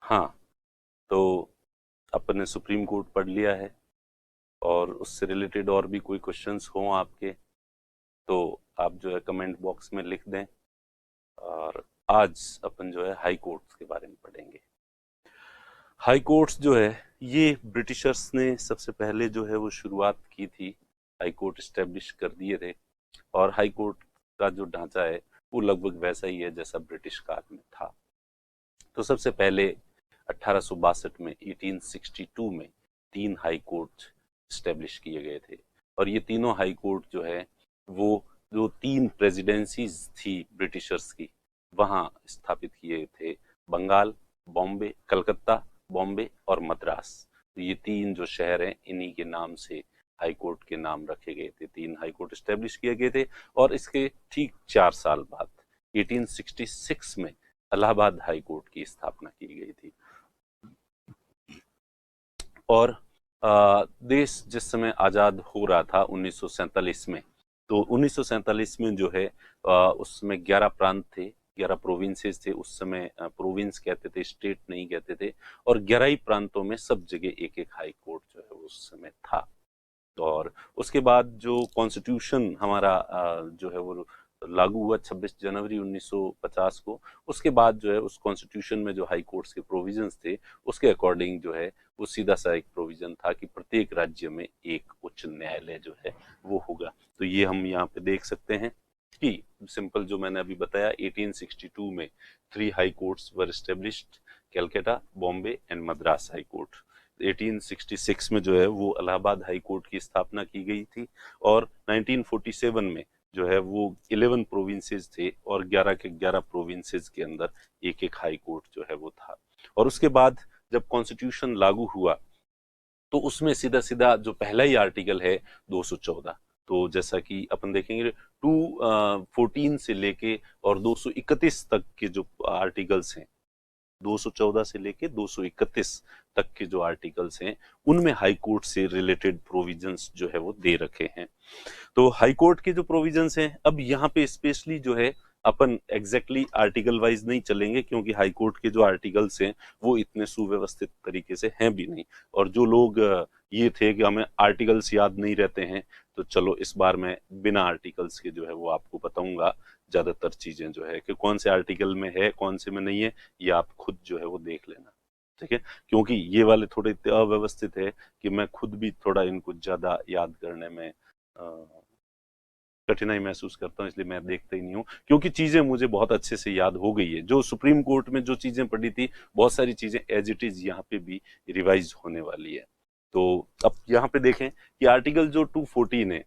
हाँ, तो अपन ने सुप्रीम कोर्ट पढ़ लिया है, और उससे रिलेटेड और भी कोई क्वेश्चंस हों आपके तो आप जो है कमेंट बॉक्स में लिख दें। और आज अपन जो है हाई कोर्ट्स के बारे में पढ़ेंगे। हाई कोर्ट्स जो है ये ब्रिटिशर्स ने सबसे पहले जो है वो शुरुआत की थी, हाई कोर्ट स्टेब्लिश कर दिए थे। और हाई कोर्ट का जो ढांचा है वो लगभग वैसा ही है जैसा ब्रिटिश काल में था। तो सबसे पहले 1862 में 1862 में 3 हाई कोर्ट स्टेब्लिश किए गए थे। और ये तीनों हाई कोर्ट जो है वो जो 3 प्रेसिडेंसीज थी ब्रिटिशर्स की वहाँ स्थापित किए थे। बंगाल, बॉम्बे, कलकत्ता, बॉम्बे और मद्रास। तो ये 3 जो शहर हैं इन्हीं के नाम से हाई कोर्ट के नाम रखे गए थे। 3 हाई कोर्ट स्टेब्लिश किए गए थे। और इसके ठीक 4 साल बाद 1866 में इलाहाबाद हाई कोर्ट की स्थापना की गई थी। और देश जिस समय आज़ाद हो रहा था 1947 में, तो 1947 में जो है उसमें 11 प्रांत थे, 11 प्रोविंसेस थे। उस समय प्रोविंस कहते थे, स्टेट नहीं कहते थे। और 11 ही प्रांतों में सब जगह एक एक हाई कोर्ट जो है उस समय था। और उसके बाद जो कॉन्स्टिट्यूशन हमारा जो है वो लागू हुआ 26 जनवरी 1950 को। उसके बाद जो है उस कॉन्स्टिट्यूशन में जो हाई कोर्ट्स के प्रोविजंस थे उसके अकॉर्डिंग जो है वो सीधा सा एक प्रोविजन था कि प्रत्येक राज्य में एक उच्च न्यायालय जो है वो होगा। तो ये हम यहाँ पे देख सकते हैं कि सिंपल जो मैंने अभी बताया 1862 में 3 high courts were established, Calcutta, Bombay and Madras high court. 1866 में जो है वो इलाहाबाद हाई कोर्ट की स्थापना की गई थी। और 1947 में जो है वो 11 प्रोविंसेस थे और 11 के 11 प्रोविंसेस के अंदर एक एक हाई कोर्ट जो है वो था। और उसके बाद जब कॉन्स्टिट्यूशन लागू हुआ तो उसमें सीधा सीधा जो पहला ही आर्टिकल है 214। तो जैसा कि अपन देखेंगे 214 से लेके और 231 तक के जो आर्टिकल्स हैं, 214 से लेके 231 तक के जो आर्टिकल्स हैं उनमें हाई कोर्ट से रिलेटेड प्रोविजंस जो है वो दे रखे हैं। तो हाई कोर्ट के जो प्रोविजंस हैं, अब यहाँ पे स्पेशली जो है अपन एग्जैक्टली आर्टिकल वाइज नहीं चलेंगे क्योंकि हाई कोर्ट के जो आर्टिकल्स हैं वो इतने सुव्यवस्थित तरीके से हैं भी नहीं। और जो लोग ये थे कि हमें आर्टिकल्स याद नहीं रहते हैं, तो चलो इस बार मैं बिना आर्टिकल्स के जो है वो आपको बताऊंगा ज्यादातर चीजें जो है कि कौन से आर्टिकल में है कौन से में नहीं है, ये आप खुद जो है वो देख लेना। ठीक है, क्योंकि ये वाले थोड़े अव्यवस्थित है कि मैं खुद भी थोड़ा इनको ज्यादा याद करने में कठिनाई महसूस करता हूँ, इसलिए मैं देखता ही नहीं हूँ क्योंकि चीजें मुझे बहुत अच्छे से याद हो गई है। जो सुप्रीम कोर्ट में जो चीजें पढ़ी थी बहुत सारी चीजें एज इट इज यहाँ पे भी रिवाइज होने वाली है। तो अब यहाँ पे देखें कि आर्टिकल जो 214 है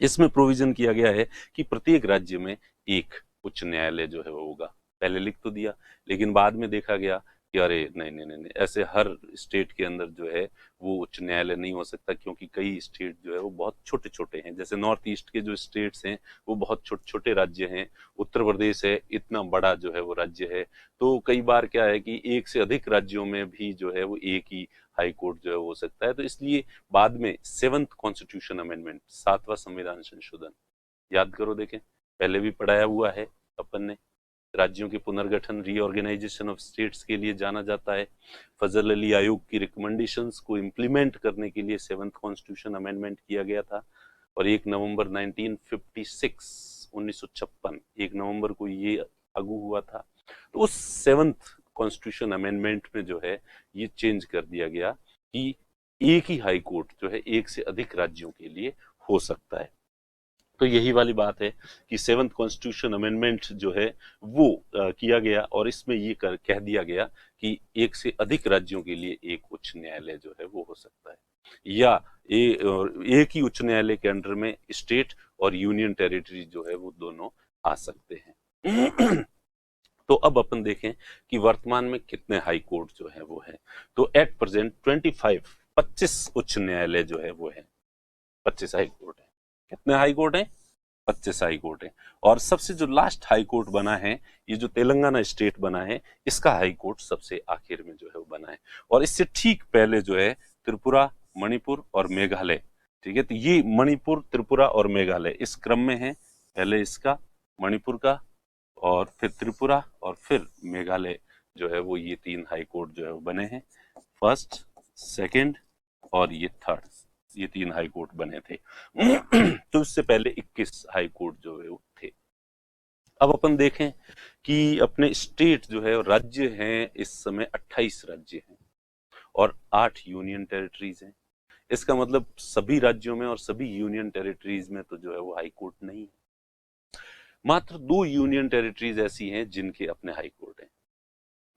इसमें प्रोविजन किया गया है कि प्रत्येक राज्य में एक उच्च न्यायालय जो है वो होगा। पहले लिख तो दिया, लेकिन बाद में देखा गया कि अरे नहीं नहीं नहीं नहीं, ऐसे हर स्टेट के अंदर जो है वो उच्च न्यायालय नहीं हो सकता क्योंकि कई स्टेट जो है वो बहुत छोटे छोटे हैं। जैसे नॉर्थ ईस्ट के जो स्टेट्स हैं वो बहुत छोटे छोटे राज्य हैं। उत्तर प्रदेश है इतना बड़ा जो है वो राज्य है। तो कई बार क्या है कि एक से अधिक राज्यों में भी जो है वो एक ही हाई कोर्ट जो है हो सकता है। तो इसलिए बाद में 7th कॉन्स्टिट्यूशन अमेंडमेंट, 7वां संविधान संशोधन, याद करो देखें, पहले भी पढ़ाया हुआ है अपन ने। राज्यों के पुनर्गठन, रीऑर्गेनाइजेशन ऑफ स्टेट्स के लिए जाना जाता है। फजल अली आयोग की रिकमेंडेशंस को इम्प्लीमेंट करने के लिए 7th कॉन्स्टिट्यूशन अमेंडमेंट किया गया था। और 1 नवंबर 1956 1 नवंबर को ये लागू हुआ था। तो उस 7th कॉन्स्टिट्यूशन अमेंडमेंट में जो है ये चेंज कर दिया गया कि एक ही हाई कोर्ट जो है एक से अधिक राज्यों के लिए हो सकता है। तो यही वाली बात है कि 7th कॉन्स्टिट्यूशन अमेंडमेंट जो है वो किया गया और इसमें ये कह दिया गया कि एक से अधिक राज्यों के लिए एक उच्च न्यायालय जो है वो हो सकता है, या एक ही उच्च न्यायालय के अंडर में स्टेट और यूनियन टेरिटरी जो है वो दोनों आ सकते हैं। तो अब अपन देखें कि वर्तमान में कितने हाई कोर्ट जो है वो है। तो एट प्रेजेंट 25 उच्च न्यायालय जो है वो है, 25 हाई कोर्ट है। कितने हाई कोर्ट है? 25 हाई कोर्ट है। और सबसे जो लास्ट हाई कोर्ट बना है, ये जो तेलंगाना स्टेट बना है, इसका हाई कोर्ट सबसे आखिर में जो है वो बना है। और इससे ठीक पहले जो है त्रिपुरा, मणिपुर और मेघालय। ठीक है, तो ये मणिपुर, त्रिपुरा और मेघालय इस क्रम में है। पहले इसका, मणिपुर का, और फिर त्रिपुरा और फिर मेघालय जो है वो ये 3 हाई कोर्ट जो है वो बने हैं, फर्स्ट, सेकंड और ये थर्ड, ये 3 हाई कोर्ट बने थे। तो इससे पहले 21 हाई कोर्ट जो है वो थे। अब अपन देखें कि अपने स्टेट जो है राज्य हैं, इस समय 28 राज्य हैं और 8 यूनियन टेरिटरीज हैं। इसका मतलब सभी राज्यों में और सभी यूनियन टेरिटरीज में तो जो है वो हाई कोर्ट नहीं है। मात्र 2 यूनियन टेरिटरीज ऐसी हैं जिनके अपने हाई कोर्ट हैं।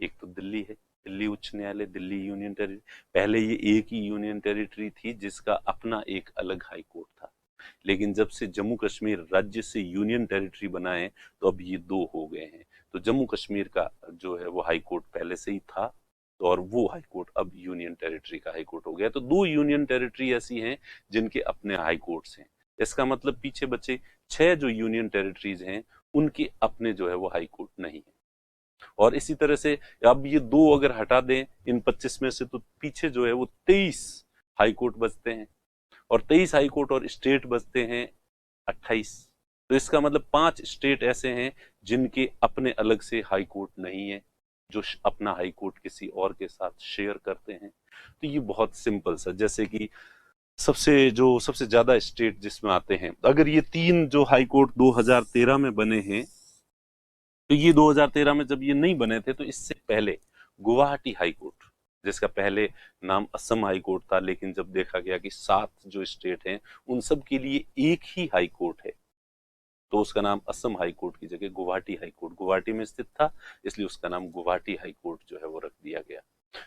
एक तो दिल्ली है, दिल्ली उच्च न्यायालय, दिल्ली यूनियन टेरिटरी। पहले ये एक ही यूनियन टेरिटरी थी जिसका अपना एक अलग हाई कोर्ट था, लेकिन जब से जम्मू कश्मीर राज्य से यूनियन टेरिटरी बना है तो अब ये 2 हो गए हैं। तो जम्मू कश्मीर का जो है वो हाई कोर्ट पहले से ही था, तो और वो हाई कोर्ट अब यूनियन टेरिटरी का हाई कोर्ट हो गया। तो 2 यूनियन टेरिटरी ऐसी हैं जिनके अपने हाई कोर्ट्स हैं। इसका मतलब पीछे बचे 6 जो यूनियन टेरिटरीज हैं उनके अपने जो है वो हाई कोर्ट नहीं है। और इसी तरह से अब ये 2 अगर हटा दें इन 25 में से, तो पीछे जो है वो 23 हाई कोर्ट बचते हैं और 23 हाई कोर्ट और स्टेट बचते हैं 28। तो इसका मतलब 5 स्टेट ऐसे हैं जिनके अपने अलग से हाई कोर्ट नहीं है, जो अपना हाई कोर्ट किसी और के साथ शेयर करते हैं। तो ये बहुत सिंपल सा, जैसे कि सबसे ज्यादा स्टेट जिसमें आते हैं, अगर ये 3 जो हाई कोर्ट 2013 में बने हैं, तो ये 2013 में जब ये नहीं बने थे तो इससे पहले गुवाहाटी हाई कोर्ट, जिसका पहले नाम असम हाई कोर्ट था, लेकिन जब देखा गया कि 7 जो स्टेट हैं उन सब के लिए एक ही हाई कोर्ट है, तो उसका नाम असम हाई कोर्ट की जगह गुवाहाटी हाई कोर्ट, गुवाहाटी में स्थित था, इसलिए उसका नाम गुवाहाटी हाई कोर्ट जो है वो रख दिया गया।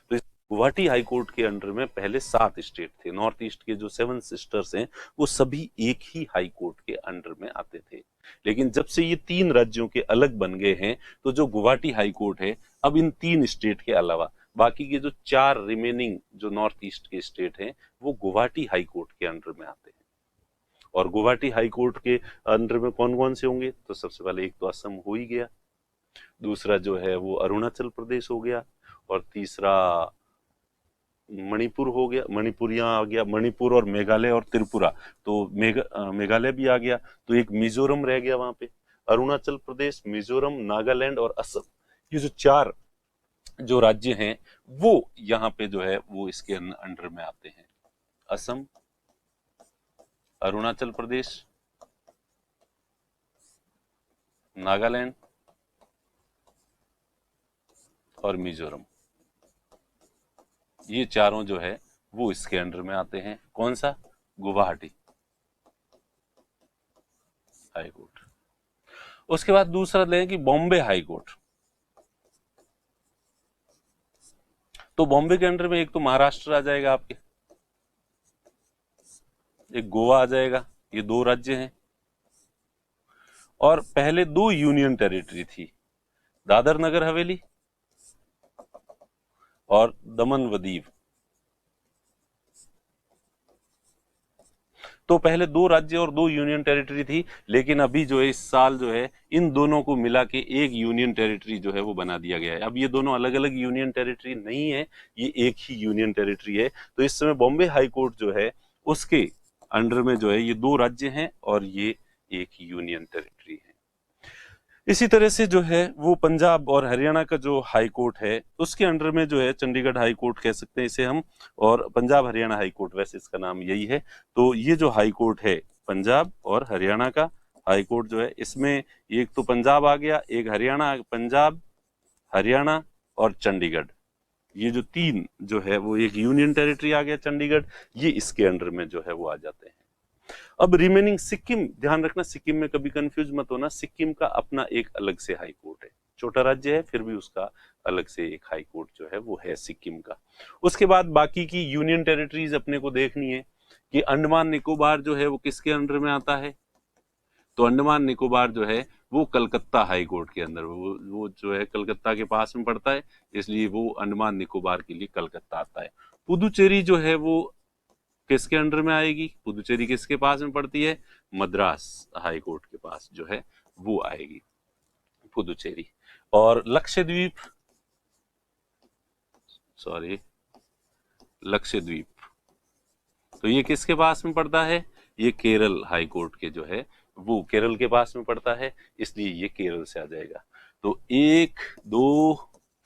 तो इस गुवाहाटी हाई कोर्ट के अंडर में पहले 7 स्टेट थे, नॉर्थ ईस्ट के जो 7 सिस्टर्स हैं वो सभी एक ही हाई कोर्ट के अंडर में आते थे। लेकिन जब से ये 3 राज्यों के अलग बन गए हैं, तो जो गुवाहाटी हाई कोर्ट है अब इन 3 स्टेट के अलावा बाकी के जो 4 रिमेनिंग जो नॉर्थ ईस्ट के स्टेट हैं वो गुवाहाटी हाई कोर्ट के अंडर में आते हैं। और गुवाहाटी हाई कोर्ट के अंडर में कौन कौन से होंगे, तो सबसे पहले एक तो असम हो ही गया, दूसरा जो है वो अरुणाचल प्रदेश हो गया, और तीसरा मणिपुर हो गया, मणिपुर यहाँ आ गया, मणिपुर और मेघालय और त्रिपुरा, तो मेघालय भी आ गया, तो एक मिजोरम रह गया वहां पे। अरुणाचल प्रदेश, मिजोरम, नागालैंड और असम, ये जो 4 जो राज्य हैं वो यहाँ पे जो है वो इसके अंडर में आते हैं। असम, अरुणाचल प्रदेश, नागालैंड और मिजोरम, ये चारों जो है वो इसके अंडर में आते हैं। कौन सा? Guwahati high court. उसके बाद दूसरा लें कि बॉम्बे हाई कोर्ट। तो बॉम्बे के अंडर में एक तो महाराष्ट्र आ जाएगा आपके, एक गोवा आ जाएगा, ये 2 राज्य हैं। और पहले 2 यूनियन टेरिटरी थी, दादर नगर हवेली और दमन व दीव। तो पहले 2 राज्य और 2 यूनियन टेरिटरी थी, लेकिन अभी जो है इस साल जो है इन दोनों को मिला के एक यूनियन टेरिटरी जो है वो बना दिया गया है। अब ये दोनों अलग अलग यूनियन टेरिटरी नहीं है, ये एक ही यूनियन टेरिटरी है। तो इस समय बॉम्बे हाई कोर्ट जो है उसके अंडर में जो है ये 2 राज्य हैं और ये एक यूनियन टेरिटरी है। इसी तरह से जो है वो पंजाब और हरियाणा का जो हाई कोर्ट है उसके अंडर में जो है चंडीगढ़ हाई कोर्ट कह सकते हैं इसे हम, और पंजाब हरियाणा हाई कोर्ट, वैसे इसका नाम यही है। तो ये जो हाई कोर्ट है पंजाब और हरियाणा का हाई कोर्ट जो है, इसमें एक तो पंजाब आ गया, एक हरियाणा, पंजाब, हरियाणा और चंडीगढ़, ये जो 3 जो है वो एक यूनियन टेरिटरी आ गया चंडीगढ़, ये इसके अंडर में जो है वो आ जाते हैं। अब रिमेनिंग सिक्किम, ध्यान रखना सिक्किम में कभी कंफ्यूज मत होना, सिक्किम का अपना एक अलग से हाई कोर्ट है, छोटा राज्य है फिर भी उसका अलग से एक हाई कोर्ट जो है वो है सिक्किम का। उसके बाद बाकी की यूनियन टेरिटरीज अपने को देखनी है कि अंडमान निकोबार जो है वो किसके अंडर में आता है। तो अंडमान निकोबार जो है वो कलकत्ता हाई कोर्ट के अंदर, वो जो है कलकत्ता के पास में पड़ता है, इसलिए वो अंडमान निकोबार के लिए कलकत्ता आता है। पुदुचेरी जो है वो किसके अंडर में आएगी, पुदुचेरी किसके पास में पड़ती है, मद्रास हाई कोर्ट के पास जो है वो आएगी पुदुचेरी। और लक्षद्वीप, लक्षद्वीप, तो ये किसके पास में पड़ता है, ये केरल हाई कोर्ट के जो है वो केरल के पास में पड़ता है, इसलिए ये केरल से आ जाएगा। तो 1 2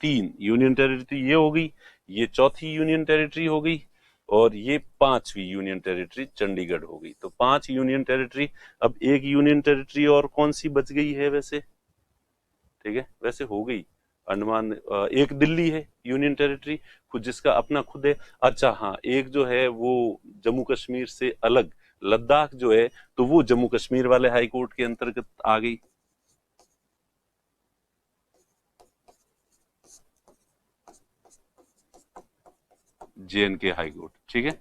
3 यूनियन टेरिटरी ये हो गई, ये चौथी यूनियन टेरिटरी हो गई, और ये 5वीं यूनियन टेरिटरी चंडीगढ़ हो गई। तो 5 यूनियन टेरिटरी। अब एक यूनियन टेरिटरी और कौन सी बच गई है वैसे? ठीक है, वैसे हो गई अंडमान, एक दिल्ली है यूनियन टेरिटरी खुद, जिसका अपना खुद है। अच्छा हाँ, एक जो है वो जम्मू कश्मीर से अलग लद्दाख जो है, तो वो जम्मू कश्मीर वाले हाई कोर्ट के अंतर्गत आ गई। JNK हाई कोर्ट, ठीक है,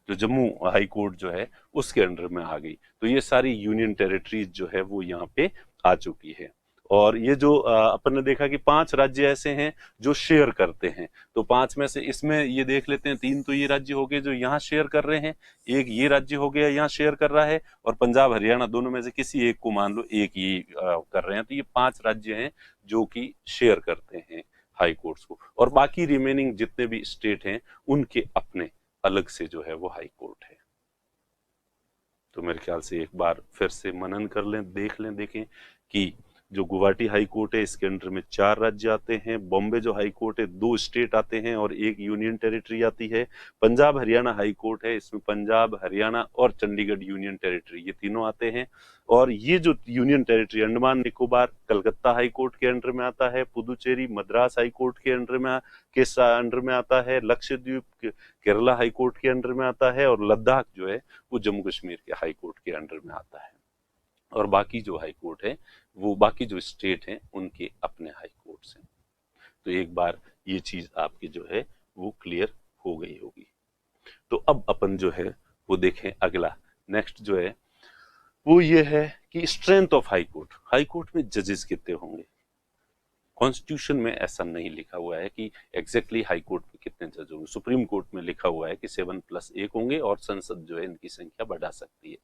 जो जम्मू हाई कोर्ट जो है उसके अंडर में आ गई। तो ये सारी यूनियन टेरिटरीज जो है वो यहाँ पे आ चुकी है। और ये जो अपन ने देखा कि 5 राज्य ऐसे हैं जो शेयर करते हैं। तो 5 में से इसमें ये देख लेते हैं, 3 तो ये राज्य हो गए जो यहाँ शेयर कर रहे हैं, एक ये राज्य हो गया यहाँ शेयर कर रहा है, और पंजाब हरियाणा दोनों में से किसी एक को मान लो एक ही कर रहे हैं। तो ये 5 राज्य हैं जो कि शेयर करते हैं हाई कोर्ट्स को, और बाकी रिमेनिंग जितने भी स्टेट हैं उनके अपने अलग से जो है वो हाई कोर्ट है। तो मेरे ख्याल से एक बार फिर से मनन कर लें, देख लें, देखें कि जो गुवाहाटी हाई कोर्ट है इसके अंडर में 4 राज्य आते हैं, बॉम्बे जो हाई कोर्ट है 2 स्टेट आते हैं और एक यूनियन टेरिटरी आती है। पंजाब हरियाणा हाई कोर्ट है, इसमें पंजाब हरियाणा और चंडीगढ़ यूनियन टेरिटरी ये तीनों आते हैं। और ये जो union territory Andaman Nicobar Calcutta high court के अंडर में आता है, पुदुचेरी मद्रास हाई कोर्ट के अंडर में आता है, लक्षद्वीप केरला हाई कोर्ट के अंडर में आता है, और लद्दाख जो है वो जम्मू कश्मीर के हाई कोर्ट के अंडर में आता है। और बाकी जो हाई कोर्ट है वो बाकी जो स्टेट हैं उनके अपने हाई कोर्ट्स हैं। तो एक बार ये चीज आपकी जो है वो क्लियर हो गई होगी। तो अब अपन जो है वो देखें अगला, नेक्स्ट जो है वो ये है कि strength of high court. High court में जजेस कितने होंगे? कॉन्स्टिट्यूशन में ऐसा नहीं लिखा हुआ है कि एग्जैक्टली हाई कोर्ट में कितने जज होंगे। सुप्रीम कोर्ट में लिखा हुआ है कि 7+1 होंगे और संसद जो है इनकी संख्या बढ़ा सकती है,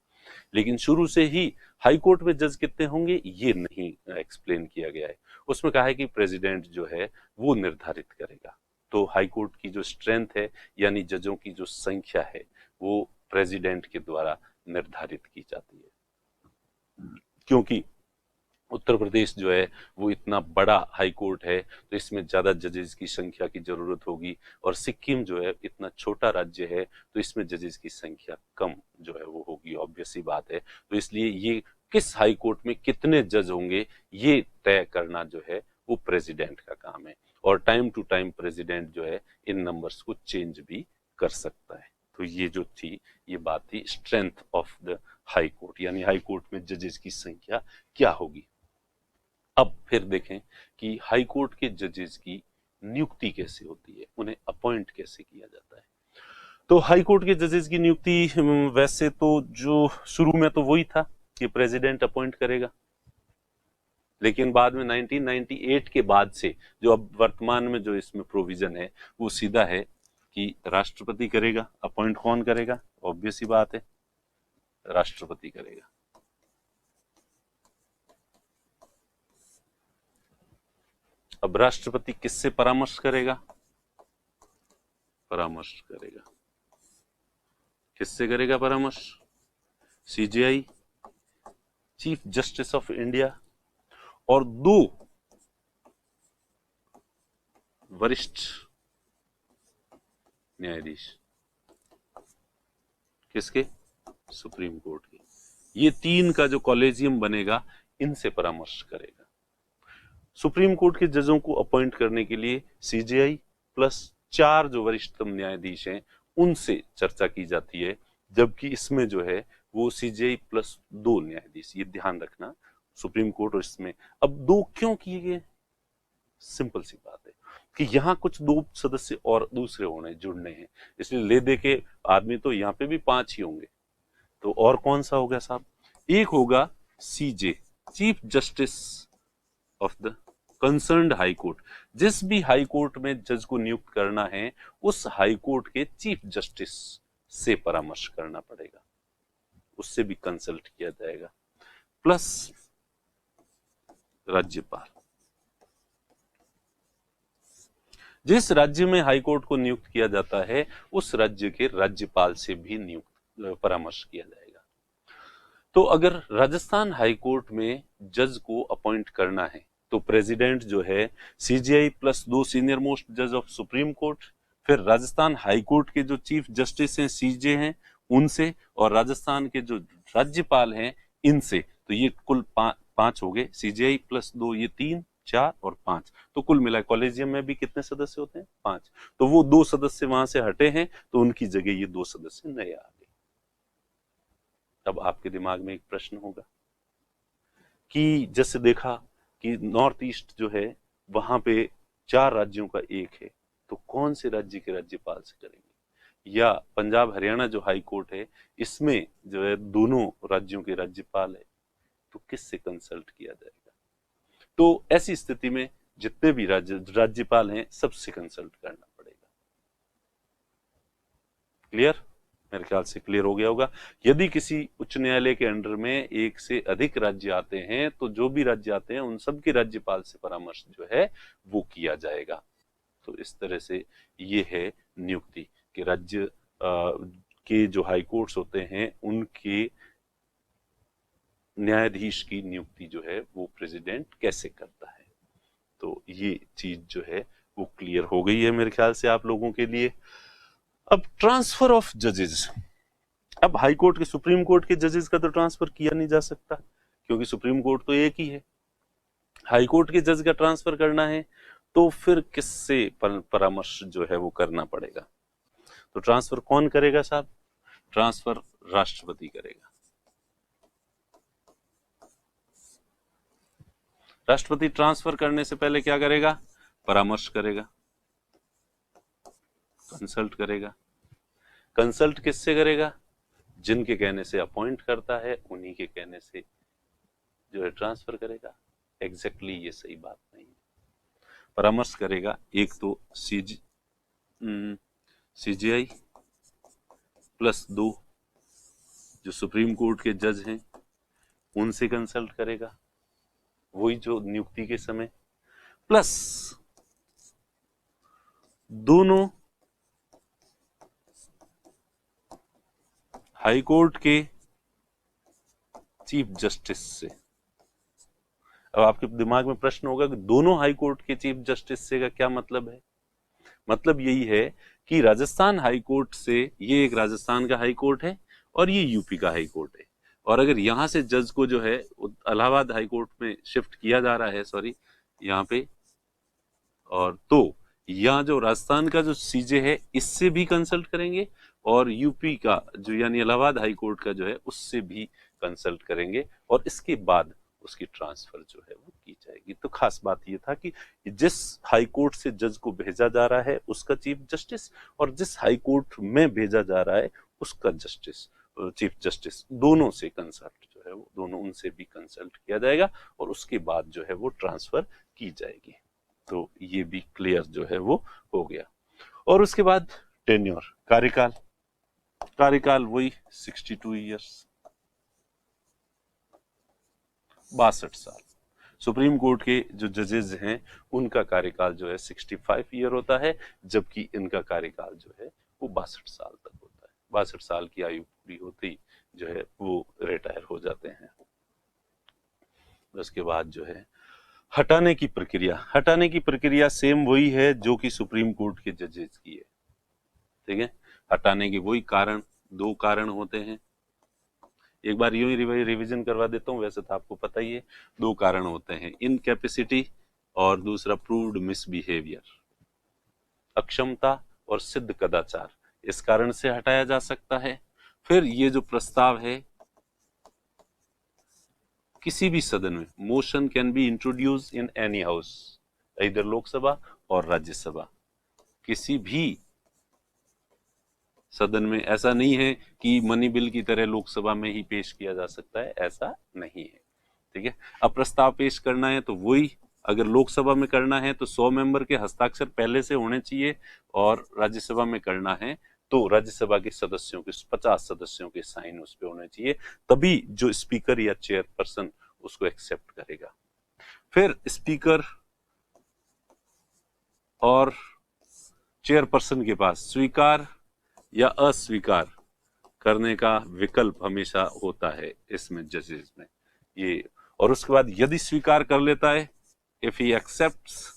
लेकिन शुरू से ही हाई कोर्ट में जज कितने होंगे ये नहीं एक्सप्लेन किया गया है। उसमें कहा है कि प्रेसिडेंट जो है वो निर्धारित करेगा। तो हाई कोर्ट की जो स्ट्रेंथ है यानी जजों की जो संख्या है वो प्रेसिडेंट के द्वारा निर्धारित की जाती है। क्योंकि उत्तर प्रदेश जो है वो इतना बड़ा हाई कोर्ट है तो इसमें ज्यादा जजेस की संख्या की जरूरत होगी, और सिक्किम जो है इतना छोटा राज्य है तो इसमें जजेस की संख्या कम जो है वो होगी, ऑब्वियस सी बात है। तो इसलिए ये किस हाई कोर्ट में कितने जज होंगे ये तय करना जो है वो प्रेसिडेंट का काम है, और टाइम टू टाइम प्रेसिडेंट जो है इन नंबर्स को चेंज भी कर सकता है। तो ये जो थी ये बात थी strength of the High court, यानी हाई कोर्ट में जजेस की संख्या क्या होगी। अब फिर देखें कि हाई कोर्ट के जजेस की नियुक्ति कैसे होती है, उन्हें अपॉइंट कैसे किया जाता है। तो हाई कोर्ट के जजेस की नियुक्ति वैसे तो जो शुरू में तो वही था कि प्रेसिडेंट अपॉइंट करेगा, लेकिन बाद में 1998 के बाद से जो अब वर्तमान में जो इसमें प्रोविजन है वो सीधा है कि राष्ट्रपति करेगा। अपॉइंट कौन करेगा? ऑब्वियस ही बात है, राष्ट्रपति करेगा। अब राष्ट्रपति किससे परामर्श करेगा? परामर्श करेगा किससे करेगा परामर्श? CJI, chief justice of India, और 2 वरिष्ठ न्यायाधीश। किसके? सुप्रीम कोर्ट के। ये 3 का जो कॉलेजियम बनेगा इनसे परामर्श करेगा। सुप्रीम कोर्ट के जजों को अपॉइंट करने के लिए CJI प्लस 4 जो वरिष्ठतम न्यायाधीश हैं उनसे चर्चा की जाती है, जबकि इसमें जो है वो CJI प्लस 2 न्यायाधीश। ये ध्यान रखना, सुप्रीम कोर्ट और इसमें अब 2 क्यों किए गए? सिंपल सी बात है कि यहाँ कुछ 2 सदस्य और दूसरे होने जुड़ने हैं, इसलिए ले दे के आदमी तो यहाँ पे भी 5 ही होंगे। तो और कौन सा होगा साहब? एक होगा CJ, chief justice of the concerned high court. जिस भी हाई कोर्ट में जज को नियुक्त करना है उस हाई कोर्ट के चीफ जस्टिस से परामर्श करना पड़ेगा, उससे भी कंसल्ट किया जाएगा। प्लस राज्यपाल, जिस राज्य में हाई कोर्ट को नियुक्त किया जाता है उस राज्य के राज्यपाल से भी नियुक्त परामर्श किया जाएगा। तो अगर राजस्थान हाई कोर्ट में जज को अपॉइंट करना है तो प्रेसिडेंट जो है सीजीआई प्लस 2 सीनियर मोस्ट जज ऑफ सुप्रीम कोर्ट, फिर राजस्थान हाई कोर्ट के जो चीफ जस्टिस हैं सीजे हैं उनसे, और राजस्थान के जो राज्यपाल हैं इनसे। तो ये कुल पांच हो गए, सीजीआई प्लस 2 ये 3, 4 और 5, तो कुल मिला कॉलेजियम में भी कितने सदस्य होते हैं? 5। तो वो 2 सदस्य वहां से हटे हैं तो उनकी जगह ये 2 सदस्य नए आ गए। अब आपके दिमाग में एक प्रश्न होगा कि जैसे देखा कि नॉर्थ ईस्ट जो है वहां पे 4 राज्यों का एक है, तो कौन से राज्य के राज्यपाल से करेंगे? या पंजाब हरियाणा जो हाई कोर्ट है इसमें जो है दोनों राज्यों के राज्यपाल है, तो किससे कंसल्ट किया जाएगा? तो ऐसी स्थिति में जितने भी राज्यपाल हैं सबसे कंसल्ट करना पड़ेगा। क्लियर? मेरे ख्याल से क्लियर हो गया होगा। यदि किसी उच्च न्यायालय के अंडर में एक से अधिक राज्य आते हैं तो जो भी राज्य आते हैं उन सब के राज्यपाल से परामर्श जो है वो किया जाएगा। तो इस तरह से ये है नियुक्ति कि राज्य के जो हाई कोर्ट्स होते हैं उनके न्यायाधीश की नियुक्ति जो है वो प्रेसिडेंट कैसे करता है। तो ये चीज जो है वो क्लियर हो गई है मेरे ख्याल से आप लोगों के लिए। अब ट्रांसफर ऑफ जजेस, अब हाई कोर्ट के सुप्रीम कोर्ट के जजेस का तो ट्रांसफर किया नहीं जा सकता क्योंकि सुप्रीम कोर्ट तो एक ही है। हाई कोर्ट के जज का ट्रांसफर करना है तो फिर किससे परामर्श जो है वो करना पड़ेगा? तो ट्रांसफर कौन करेगा साहब? ट्रांसफर राष्ट्रपति करेगा। राष्ट्रपति ट्रांसफर करने से पहले क्या करेगा? परामर्श करेगा, कंसल्ट करेगा। कंसल्ट किससे करेगा? जिनके कहने से अपॉइंट करता है उन्हीं के कहने से जो है ट्रांसफर करेगा। एग्जैक्टली ये सही बात नहीं है। परामर्श करेगा एक तो सीजीआई प्लस 2 जो सुप्रीम कोर्ट के जज हैं उनसे कंसल्ट करेगा, वही जो नियुक्ति के समय, प्लस दोनों हाई कोर्ट के चीफ जस्टिस से। अब आपके दिमाग में प्रश्न होगा कि दोनों हाई कोर्ट के चीफ जस्टिस से का क्या मतलब है? मतलब यही है कि राजस्थान हाई कोर्ट से, ये एक राजस्थान का हाई कोर्ट है और ये यूपी का हाई कोर्ट है, और अगर यहां से जज को जो है इलाहाबाद हाई कोर्ट में शिफ्ट किया जा रहा है, सॉरी यहाँ पे, और तो यहाँ जो राजस्थान का जो सीजे है इससे भी कंसल्ट करेंगे और यूपी का जो यानी इलाहाबाद हाई कोर्ट का जो है उससे भी कंसल्ट करेंगे, और इसके बाद उसकी ट्रांसफर जो है वो की जाएगी। तो खास बात ये था कि जिस हाई कोर्ट से जज को भेजा जा रहा है उसका चीफ जस्टिस, और जिस हाई कोर्ट में भेजा जा रहा है उसका जस्टिस, चीफ जस्टिस, दोनों से कंसल्ट जो है वो दोनों उनसे भी कंसल्ट किया जाएगा और उसके बाद जो है वो ट्रांसफर की जाएगी। तो ये भी क्लियर जो है वो हो गया। और उसके बाद टेन्योर, कार्यकाल, कार्यकाल वही 62 ईयर्स, 62 साल। सुप्रीम कोर्ट के जो जजेस हैं उनका कार्यकाल जो है 65 ईयर होता है, जबकि इनका कार्यकाल जो है वो 62 साल तक होता है। 62 साल की आयु पूरी होते ही जो है वो रिटायर हो जाते हैं। उसके बाद जो है हटाने की प्रक्रिया, हटाने की प्रक्रिया सेम वही है जो कि सुप्रीम कोर्ट के जजेस की है। ठीक है, हटाने के वही कारण, 2 कारण होते हैं। एक बार यूं ही रिवीजन करवा देता हूं, वैसे तो आपको पता ही है। 2 कारण होते हैं, इनकैपेसिटी और दूसरा प्रूव्ड मिसबिहेवियर, अक्षमता और सिद्ध कदाचार, इस कारण से हटाया जा सकता है। फिर ये जो प्रस्ताव है किसी भी सदन में, motion can be introduce in any house, इधर लोकसभा और राज्यसभा, किसी भी सदन में। ऐसा नहीं है कि मनी बिल की तरह लोकसभा में ही पेश किया जा सकता है, ऐसा नहीं है। ठीक है, अब प्रस्ताव पेश करना है तो वही, अगर लोकसभा में करना है तो 100 मेंबर के हस्ताक्षर पहले से होने चाहिए, और राज्यसभा में करना है तो राज्यसभा के सदस्यों के 50 सदस्यों के साइन उस पे होने चाहिए, तभी जो स्पीकर या चेयरपर्सन उसको एक्सेप्ट करेगा। फिर स्पीकर और चेयरपर्सन के पास स्वीकार या अस्वीकार करने का विकल्प हमेशा होता है इसमें, जजेस में ये। और उसके बाद यदि स्वीकार कर लेता है if he accepts,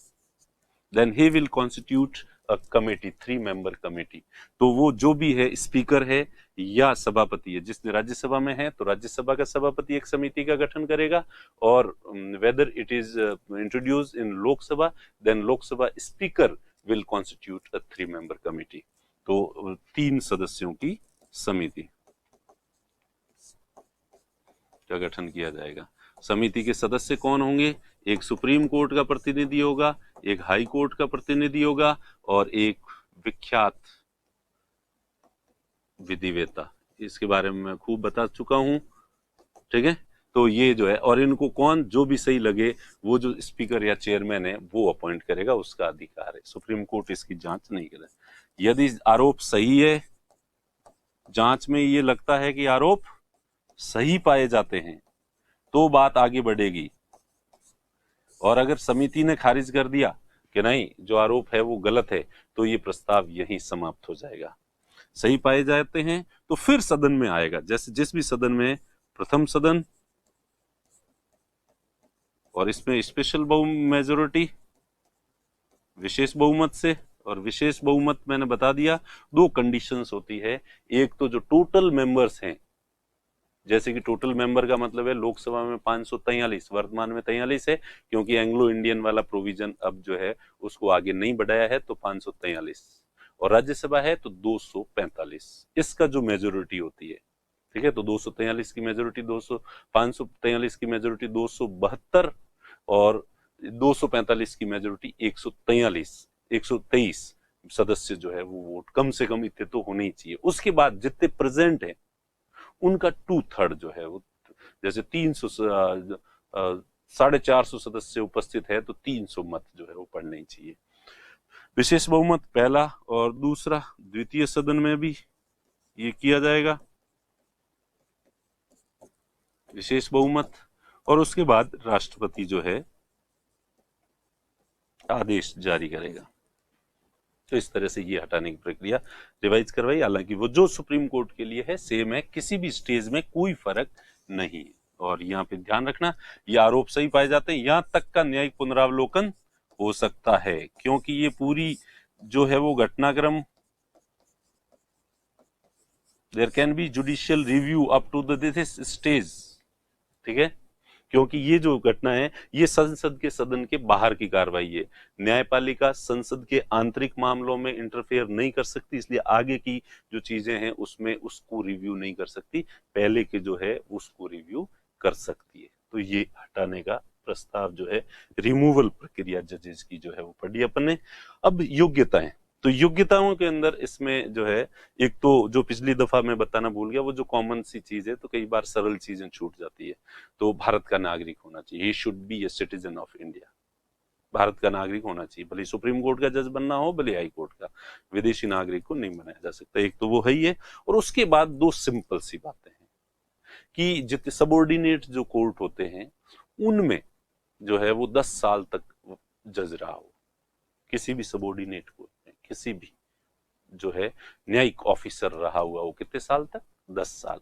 then he will constitute a committee, 3-member committee. तो वो जो भी है, स्पीकर है या सभापति है, जिसने राज्यसभा में है तो राज्यसभा का सभापति एक समिति का गठन करेगा, और whether it is introduced in Lok Sabha, then Lok Sabha speaker will constitute a 3-member committee. तो 3 सदस्यों की समिति का गठन किया जाएगा। समिति के सदस्य कौन होंगे? एक सुप्रीम कोर्ट का प्रतिनिधि होगा, एक हाई कोर्ट का प्रतिनिधि होगा, और एक विख्यात विधिवेत्ता। इसके बारे में मैं खूब बता चुका हूं, ठीक है। तो ये जो है, और इनको कौन, जो भी सही लगे वो जो स्पीकर या चेयरमैन है वो अपॉइंट करेगा, उसका अधिकार है। सुप्रीम कोर्ट इसकी जांच नहीं करे। यदि आरोप सही है, जांच में ये लगता है कि आरोप सही पाए जाते हैं, तो बात आगे बढ़ेगी। और अगर समिति ने खारिज कर दिया कि नहीं, जो आरोप है वो गलत है, तो ये प्रस्ताव यहीं समाप्त हो जाएगा। सही पाए जाते हैं तो फिर सदन में आएगा, जैसे जिस भी सदन में, प्रथम सदन, और इसमें स्पेशल मेजोरिटी, विशेष बहुमत से, और विशेष बहुमत मैंने बता दिया 2 कंडीशंस होती है। एक तो जो टोटल मेंबर्स हैं, जैसे कि टोटल मेंबर का मतलब है लोकसभा में 543, वर्तमान में 43 है, क्योंकि एंग्लो इंडियन वाला प्रोविजन अब जो है उसको आगे नहीं बढ़ाया है, तो 543, और राज्यसभा है तो 245, इसका जो मेजोरिटी होती है, ठीक है। तो 243 की मेजोरिटी 543 की मेजोरिटी 272, और 245 की मेजोरिटी 123 सदस्य जो है वो वोट, कम से कम इतने तो होने ही चाहिए। उसके बाद जितने प्रेजेंट है उनका 2/3 जो है वो, जैसे 450 सदस्य उपस्थित है तो 300 मत जो है वो पड़ने ही चाहिए। विशेष बहुमत पहला, और दूसरा द्वितीय सदन में भी ये किया जाएगा, विशेष बहुमत, और उसके बाद राष्ट्रपति जो है आदेश जारी करेगा। तो इस तरह से ये हटाने की प्रक्रिया रिवाइज करवाई। हालांकि वो जो सुप्रीम कोर्ट के लिए है सेम है, किसी भी स्टेज में कोई फर्क नहीं है। और यहाँ पे ध्यान रखना, ये आरोप सही पाए जाते हैं, यहाँ तक का न्यायिक पुनरावलोकन हो सकता है, क्योंकि ये पूरी जो है वो घटनाक्रम, there can be judicial review up to this stage, ठीक है। क्योंकि ये जो घटना है ये संसद के सदन के बाहर की कार्रवाई है। न्यायपालिका संसद के आंतरिक मामलों में इंटरफेयर नहीं कर सकती, इसलिए आगे की जो चीजें हैं उसमें उसको रिव्यू नहीं कर सकती, पहले के जो है उसको रिव्यू कर सकती है। तो ये हटाने का प्रस्ताव जो है, रिमूवल प्रक्रिया जजेस की जो है वो पढ़ी अपन ने। अब योग्यताएं, तो योग्यताओं के अंदर इसमें जो है, एक तो जो पिछली दफा मैं बताना भूल गया, वो जो कॉमन सी चीज है, तो कई बार सरल चीजें छूट जाती है। तो भारत का नागरिक होना चाहिए, he should be a citizen of India, Bharat का नागरिक होना चाहिए, भले सुप्रीम कोर्ट का जज बनना हो, भले हाई कोर्ट का, विदेशी नागरिक को नहीं बनाया जा सकता। एक तो वो है ही है, और उसके बाद 2 सिंपल सी बातें हैं कि जितने सबऑर्डिनेट जो कोर्ट होते हैं उनमें जो है वो 10 साल तक जज रहा हो, किसी भी सबऑर्डिनेट कोर्ट में किसी भी जो है न्यायिक ऑफिसर रहा हुआ हो, कितने साल तक? 10 साल,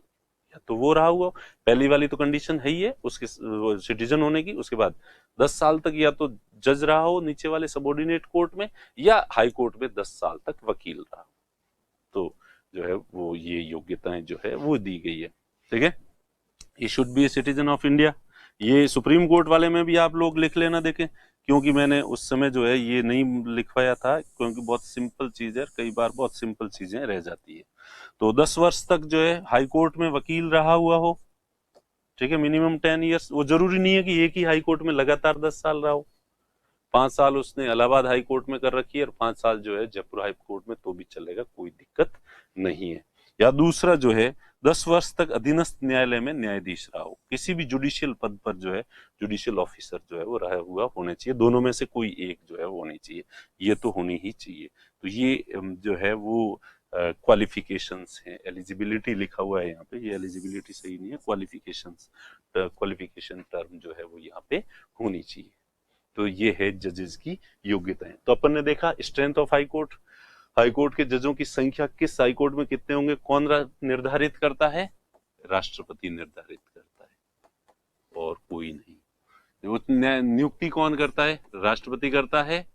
या तो वो रहा हुआ, पहली वाली तो कंडीशन है ही है उसके सिटीजन होने की, उसके बाद 10 साल तक या तो जज रहा हो नीचे वाले सबऑर्डिनेट कोर्ट में, या हाई कोर्ट में 10 साल तक वकील रहा हो। तो जो है वो ये योग्यताएं जो है वो दी गई है, ठीक है। ये should be a citizen of India, ये सुप्रीम कोर्ट वाले में भी आप लोग लिख लेना, देखें, क्योंकि मैंने उस समय जो है ये नहीं लिखवाया था, क्योंकि बहुत सिंपल चीज है, कई बार बहुत सिंपल चीजें रह जाती है। तो 10 वर्ष तक जो है हाई कोर्ट में वकील रहा हुआ हो, ठीक है, मिनिमम 10 ईयर्स। वो जरूरी नहीं है कि एक ही हाई कोर्ट में लगातार 10 साल रहा हो, 5 साल उसने इलाहाबाद हाई कोर्ट में कर रखी है और 5 साल जो है जयपुर हाई कोर्ट में, तो भी चलेगा, कोई दिक्कत नहीं है। या दूसरा जो है 10 वर्ष तक अधीनस्थ न्यायालय में न्यायाधीश रहा हो, किसी भी जुडिशियल पद पर जो है जुडिशियल ऑफिसर जो है वो रहा हुआ होने चाहिए, दोनों में से कोई एक जो है वो होनी चाहिए, ये तो होनी ही चाहिए। तो ये जो है वो क्वालिफिकेशंस हैं, एलिजिबिलिटी लिखा हुआ है यहाँ पे, ये एलिजिबिलिटी सही नहीं है, क्वालिफिकेशंस, क्वालिफिकेशन टर्म जो है वो यहाँ पे होनी चाहिए। तो ये है जजेस की योग्यताएं। तो अपन ने देखा strength of high court, high court के जजों की संख्या किस हाई कोर्ट में कितने होंगे कौन निर्धारित करता है? राष्ट्रपति निर्धारित करता है, और कोई नहीं। नियुक्ति कौन करता है? राष्ट्रपति करता है।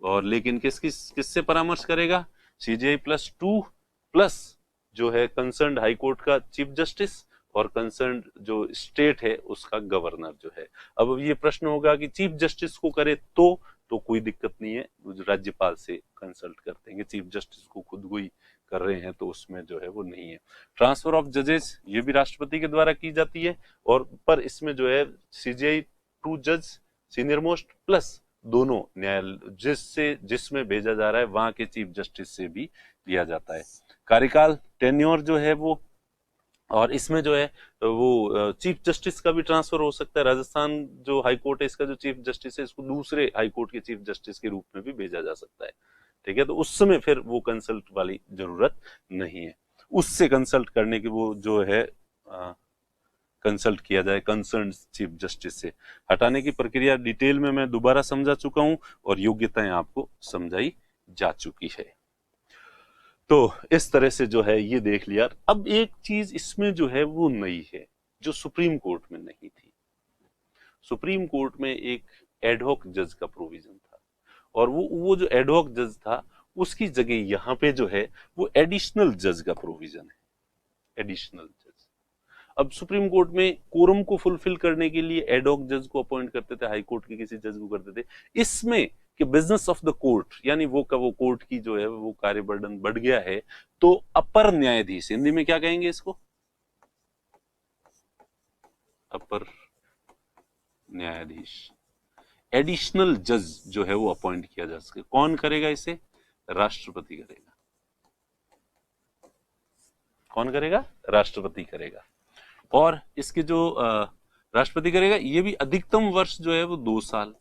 और लेकिन किससे परामर्श करेगा? सीजेआई +2 प्लस जो है कंसर्न हाई कोर्ट का चीफ जस्टिस और कंसर्न जो स्टेट है उसका गवर्नर जो है। अब ये प्रश्न होगा कि चीफ जस्टिस को करे तो कोई दिक्कत नहीं है, राज्यपाल से कंसल्ट कर देंगे। चीफ जस्टिस को खुद को ही कर रहे हैं तो उसमें जो है वो नहीं है। ट्रांसफर ऑफ जजेस ये भी राष्ट्रपति के द्वारा की जाती है, और पर इसमें जो है सीजेआई 2 जज सीनियर मोस्ट प्लस दोनों न्यायालय जिसमें भेजा जा रहा है वहां के चीफ जस्टिस से भी लिया जाता है। कार्यकाल टेन्योर जो है वो, और इसमें जो है वो चीफ जस्टिस का भी ट्रांसफर हो सकता है। राजस्थान जो हाई कोर्ट है इसका जो चीफ जस्टिस है इसको दूसरे हाई कोर्ट के चीफ जस्टिस के रूप में भी भेजा जा सकता है। ठीक है, तो उस समय फिर वो कंसल्ट वाली जरूरत नहीं है। उससे कंसल्ट करने की वो जो है कंसल्ट किया जाए कंसर्न चीफ जस्टिस से। हटाने की प्रक्रिया डिटेल में मैं दोबारा समझा चुका हूं और योग्यताएं आपको समझाई जा चुकी है। तो इस तरह से जो है ये देख लिया। अब एक चीज इसमें जो है वो नई है जो सुप्रीम कोर्ट में नहीं थी। सुप्रीम कोर्ट में एक एडहॉक जज का प्रोविजन था, और वो जो एडहॉक जज था उसकी जगह यहाँ पे जो है वो एडिशनल जज का प्रोविजन है। एडिशनल जज अब सुप्रीम कोर्ट में कोरम को फुलफिल करने के लिए एडहॉक जज को अपॉइंट करते थे, हाई कोर्ट के किसी जज को करते थे। इसमें कि बिजनेस ऑफ द कोर्ट यानी वो कोर्ट की जो है वो कार्य बर्डन बढ़ गया है, तो अपर न्यायाधीश, हिंदी में क्या कहेंगे इसको? अपर न्यायाधीश, एडिशनल जज जो है वो अपॉइंट किया जा सके। कौन करेगा इसे? राष्ट्रपति करेगा। कौन करेगा? राष्ट्रपति करेगा। और इसके जो राष्ट्रपति करेगा ये भी अधिकतम वर्ष जो है वो 2 साल,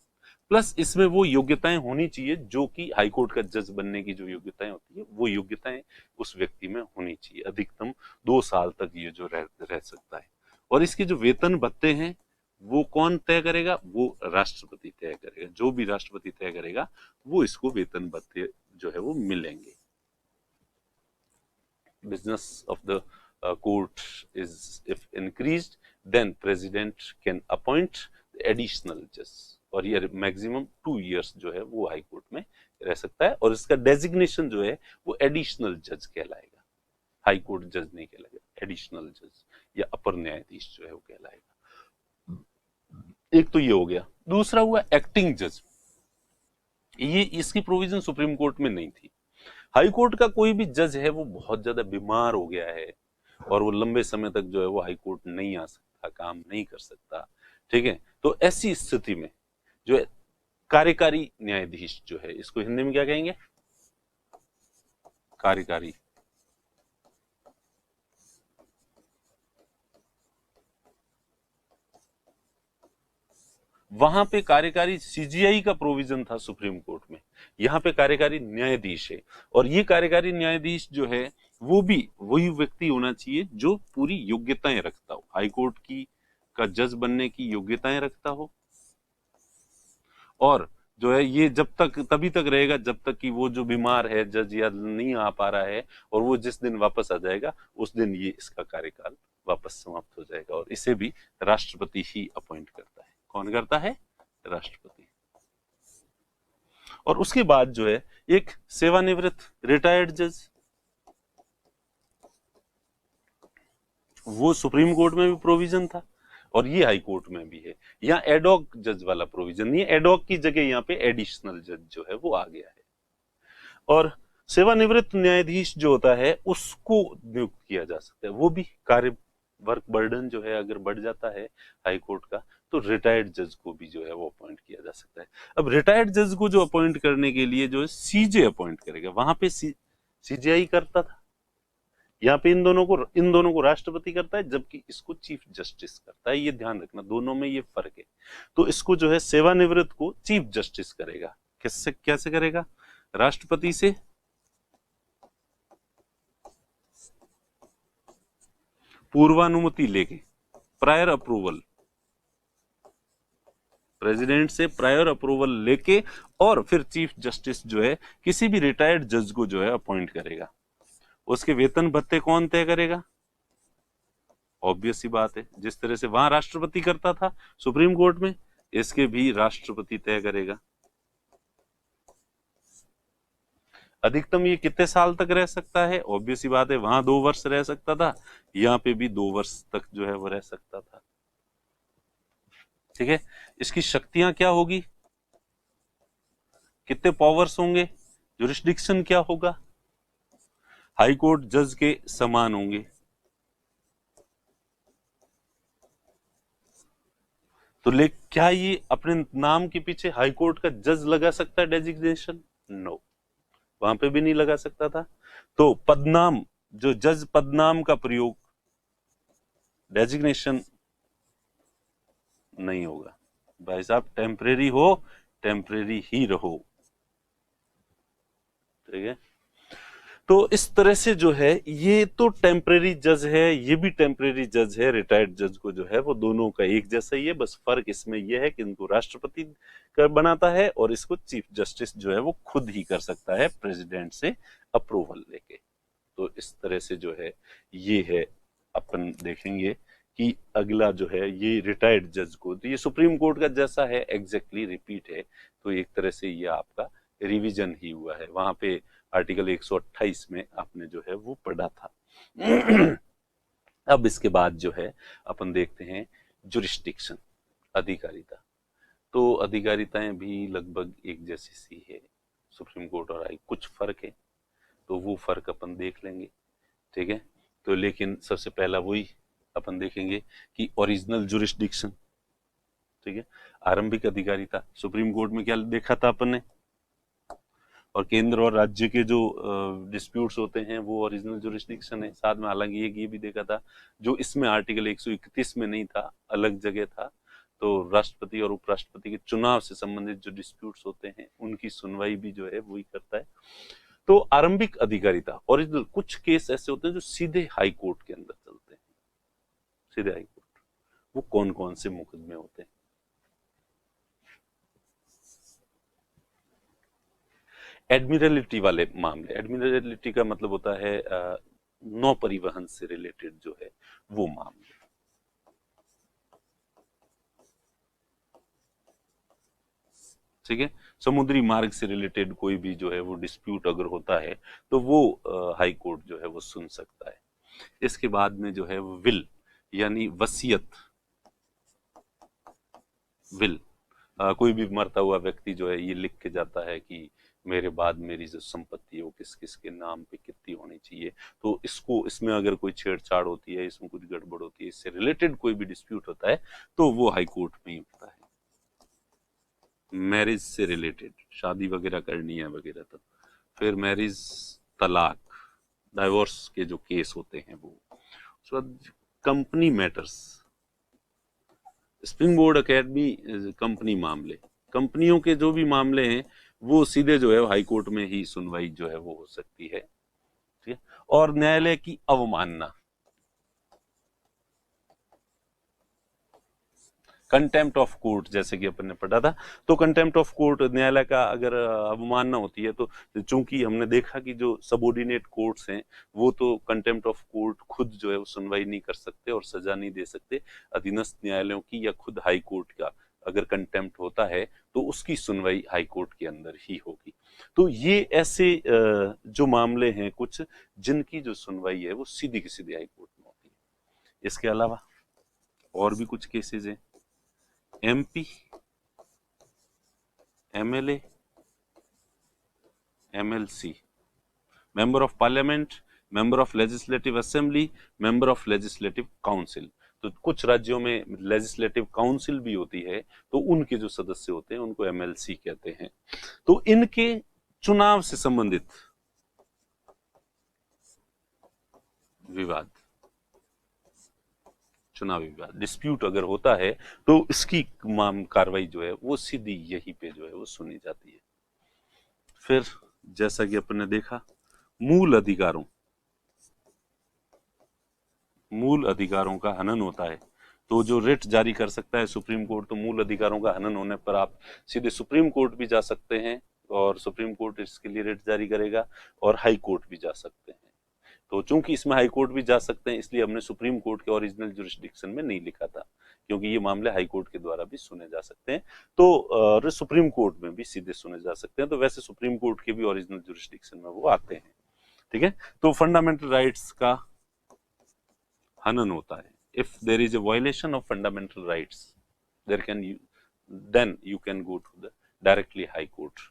प्लस इसमें वो योग्यताएं होनी चाहिए जो कि हाईकोर्ट का जज बनने की जो योग्यताएं होती है वो योग्यताएं उस व्यक्ति में होनी चाहिए। अधिकतम 2 साल तक ये जो रह सकता है। और इसके जो वेतन भत्ते हैं वो कौन तय करेगा? वो राष्ट्रपति तय करेगा। जो भी राष्ट्रपति तय करेगा वो इसको वेतन भत्ते जो है वो मिलेंगे। Business of the court is if increased then president can appoint additional judge, और ये मैक्सिमम 2 years जो है वो हाई कोर्ट में रह सकता है। और इसका डेजिग्नेशन जो है वो एडिशनल जज कहलाएगा, हाई कोर्ट जज नहीं कहलाएगा, एडिशनल जज या अपर न्यायाधीश जो है वो कहलाएगा। एक तो ये हो गया। दूसरा हुआ एक्टिंग जज। ये इसकी प्रोविजन सुप्रीम कोर्ट में नहीं थी। हाई कोर्ट का कोई भी जज है वो बहुत ज्यादा बीमार हो गया है और वो लंबे समय तक जो है वो हाई कोर्ट नहीं आ सकता, काम नहीं कर सकता, ठीक है, तो ऐसी स्थिति में जो है कार्यकारी न्यायाधीश जो है, इसको हिंदी में क्या कहेंगे? कार्यकारी। वहां पे कार्यकारी सीजीआई का प्रोविजन था सुप्रीम कोर्ट में, यहाँ पे कार्यकारी न्यायाधीश है। और ये कार्यकारी न्यायाधीश जो है वो भी वही व्यक्ति होना चाहिए जो पूरी योग्यताएं रखता हो, हाई कोर्ट की का जज बनने की योग्यताएं रखता हो। और जो है ये जब तक तभी तक रहेगा जब तक कि वो जो बीमार है जज या नहीं आ पा रहा है, और वो जिस दिन वापस आ जाएगा उस दिन ये इसका कार्यकाल वापस समाप्त हो जाएगा। और इसे भी राष्ट्रपति ही अपॉइंट करता है। कौन करता है? राष्ट्रपति। और उसके बाद जो है एक सेवानिवृत्त रिटायर्ड जज, वो सुप्रीम कोर्ट में भी प्रोविजन था और ये हाई कोर्ट में भी है। यहाँ एडहॉक जज वाला प्रोविजन नहीं है, एडहॉक की जगह यहाँ पे एडिशनल जज जो है वो आ गया है। और सेवानिवृत्त न्यायाधीश जो होता है उसको नियुक्त किया जा सकता है। वो भी कार्य वर्क बर्डन जो है अगर बढ़ जाता है हाई कोर्ट का, तो रिटायर्ड जज को भी जो है वो अपॉइंट किया जा सकता है। अब रिटायर्ड जज को जो अपॉइंट करने के लिए जो है सीजे अपॉइंट करेगा, वहां पे सीजेआई करता था, यहाँ पे इन दोनों को राष्ट्रपति करता है, जबकि इसको चीफ जस्टिस करता है। ये ध्यान रखना, दोनों में ये फर्क है। तो इसको जो है सेवानिवृत्त को चीफ जस्टिस करेगा। किससे, कैसे करेगा? राष्ट्रपति से पूर्वानुमति लेके, प्रायर अप्रूवल, प्रेसिडेंट से प्रायर अप्रूवल लेके, और फिर चीफ जस्टिस जो है किसी भी रिटायर्ड जज को जो है अपॉइंट करेगा। उसके वेतन भत्ते कौन तय करेगा? ऑब्वियस सी बात है, जिस तरह से वहां राष्ट्रपति करता था सुप्रीम कोर्ट में, इसके भी राष्ट्रपति तय करेगा। अधिकतम ये कितने साल तक रह सकता है? ऑब्वियस सी बात है, वहां 2 वर्ष रह सकता था, यहाँ पे भी 2 वर्ष तक जो है वो रह सकता था। ठीक है, इसकी शक्तियां क्या होगी, कितने पावर्स होंगे, जुरिस्डिक्शन क्या होगा? हाई कोर्ट जज के समान होंगे। तो ले क्या ये अपने नाम के पीछे हाई कोर्ट का जज लगा सकता है डेजिग्नेशन? नो, वहां पे भी नहीं लगा सकता था। तो पदनाम, जो जज पदनाम का प्रयोग डेजिग्नेशन नहीं होगा। भाई साहब टेम्परेरी हो, टेम्परेरी ही रहो। ठीक है, तो इस तरह से जो है ये तो टेम्परेरी जज है, ये भी टेम्परेरी जज है। रिटायर्ड जज को जो है वो दोनों का एक जैसा ही है, बस फर्क इसमें यह है कि इनको राष्ट्रपति कर बनाता है और इसको चीफ जस्टिस जो है वो खुद ही कर सकता है प्रेसिडेंट से अप्रूवल लेके। तो इस तरह से जो है ये है, अपन देखेंगे कि अगला जो है ये रिटायर्ड जज को, तो ये सुप्रीम कोर्ट का जैसा है, एग्जैक्टली रिपीट है। तो एक तरह से ये आपका रिवीजन ही हुआ है। वहां पे आर्टिकल 128 में आपने जो है वो पढ़ा था। अब इसके बाद जो है अपन देखते हैं जुरिस्डिक्शन, अधिकारिता। तो अधिकारिताएं भी लगभग एक जैसी सी है, सुप्रीम कोर्ट और हाई कुछ फर्क है, तो वो फर्क अपन देख लेंगे। ठीक है, तो लेकिन सबसे पहला वही अपन देखेंगे कि ओरिजिनल जुरिस्डिक्शन। ठीक है, आरंभिक अधिकारिता सुप्रीम कोर्ट में क्या देखा था अपन ने, और केंद्र और राज्य के जो डिस्प्यूट्स होते हैं वो ओरिजिनल जुरिस्डिक्शन है। साथ में हालांकि ये भी देखा था जो इसमें आर्टिकल 131 में नहीं था, अलग जगह था, तो राष्ट्रपति और उपराष्ट्रपति के चुनाव से संबंधित जो डिस्प्यूट्स होते हैं उनकी सुनवाई भी जो है वही करता है। तो आरंभिक अधिकारिता ओरिजिनल, कुछ केस ऐसे होते हैं जो सीधे हाई कोर्ट के अंदर चलते हैं, सीधे हाई कोर्ट। वो कौन कौन से मुकदमे होते हैं? एडमिरलिटी वाले मामले, एडमिरलिटी का मतलब होता है नौ परिवहन से रिलेटेड जो है वो मामले। ठीक है, समुद्री मार्ग से रिलेटेड कोई भी जो है वो डिस्प्यूट अगर होता है तो वो हाई कोर्ट जो है वो सुन सकता है। इसके बाद में जो है वो विल यानी वसीयत, विल कोई भी मरता हुआ व्यक्ति जो है ये लिख के जाता है कि मेरे बाद मेरी जो संपत्ति है वो किस किस के नाम पे कितनी होनी चाहिए। तो इसको, इसमें अगर कोई छेड़छाड़ होती है, इसमें कुछ गड़बड़ होती है, इससे रिलेटेड कोई भी डिस्प्यूट होता है तो वो हाई कोर्ट में ही होता है। मैरिज से रिलेटेड, शादी वगैरह करनी है वगैरह, तो फिर मैरिज, तलाक, डाइवोर्स के जो केस होते हैं वो। उसके बाद company matters, spring board academy company मामले, कंपनियों के जो भी मामले हैं वो सीधे जो है हाई कोर्ट में ही सुनवाई जो है वो हो सकती है। ठीक है, और न्यायालय की अवमानना, कंटेम्प्ट ऑफ कोर्ट, जैसे कि अपन ने पढ़ा था, तो कंटेम्प्ट ऑफ कोर्ट, न्यायालय का अगर अवमानना होती है तो चूंकि हमने देखा कि जो सबऑर्डिनेट कोर्ट्स हैं वो तो कंटेम्प्ट ऑफ कोर्ट खुद जो है वो सुनवाई नहीं कर सकते और सजा नहीं दे सकते। अधीनस्थ न्यायालयों की या खुद हाई कोर्ट का अगर कंटेम्प्ट होता है तो उसकी सुनवाई हाई कोर्ट के अंदर ही होगी। तो ये ऐसे जो मामले हैं कुछ जिनकी जो सुनवाई है वो सीधी की सीधी हाई कोर्ट में होती है। इसके अलावा और भी कुछ केसेस हैं, MP, MLA, MLC, member of parliament, member of legislative assembly, member of legislative council. तो कुछ राज्यों में लेजिस्लेटिव काउंसिल भी होती है, तो उनके जो सदस्य होते हैं उनको एमएलसी कहते हैं। तो इनके चुनाव से संबंधित विवाद, चुनावी विवाद, डिस्प्यूट अगर होता है तो इसकी कार्रवाई जो है वो सीधी यही पे जो है वो सुनी जाती है। फिर जैसा कि अपन ने देखा मूल अधिकारों, मूल अधिकारों का हनन होता है तो जो रिट जारी कर सकता है सुप्रीम कोर्ट, तो मूल अधिकारों का हनन होने पर आप सीधे सुप्रीम कोर्ट भी जा सकते हैं और सुप्रीम कोर्ट इसके लिए रिट जारी करेगा और हाई कोर्ट भी जा सकते हैं। तो चूंकि इसमें हाई कोर्ट भी जा सकते हैं, इसलिए हमने सुप्रीम कोर्ट के ओरिजिनल जुरिस्डिक्शन में नहीं लिखा था, क्योंकि ये मामले हाई कोर्ट के द्वारा भी सुने जा सकते हैं, तो सुप्रीम कोर्ट में भी सीधे सुने जा सकते हैं, तो वैसे सुप्रीम कोर्ट के भी ओरिजिनल जुरिस्डिक्शन में वो आते हैं। ठीक है, तो फंडामेंटल राइट्स का हनन होता है। If there is a violation of fundamental rights, then you can go to the directly high court,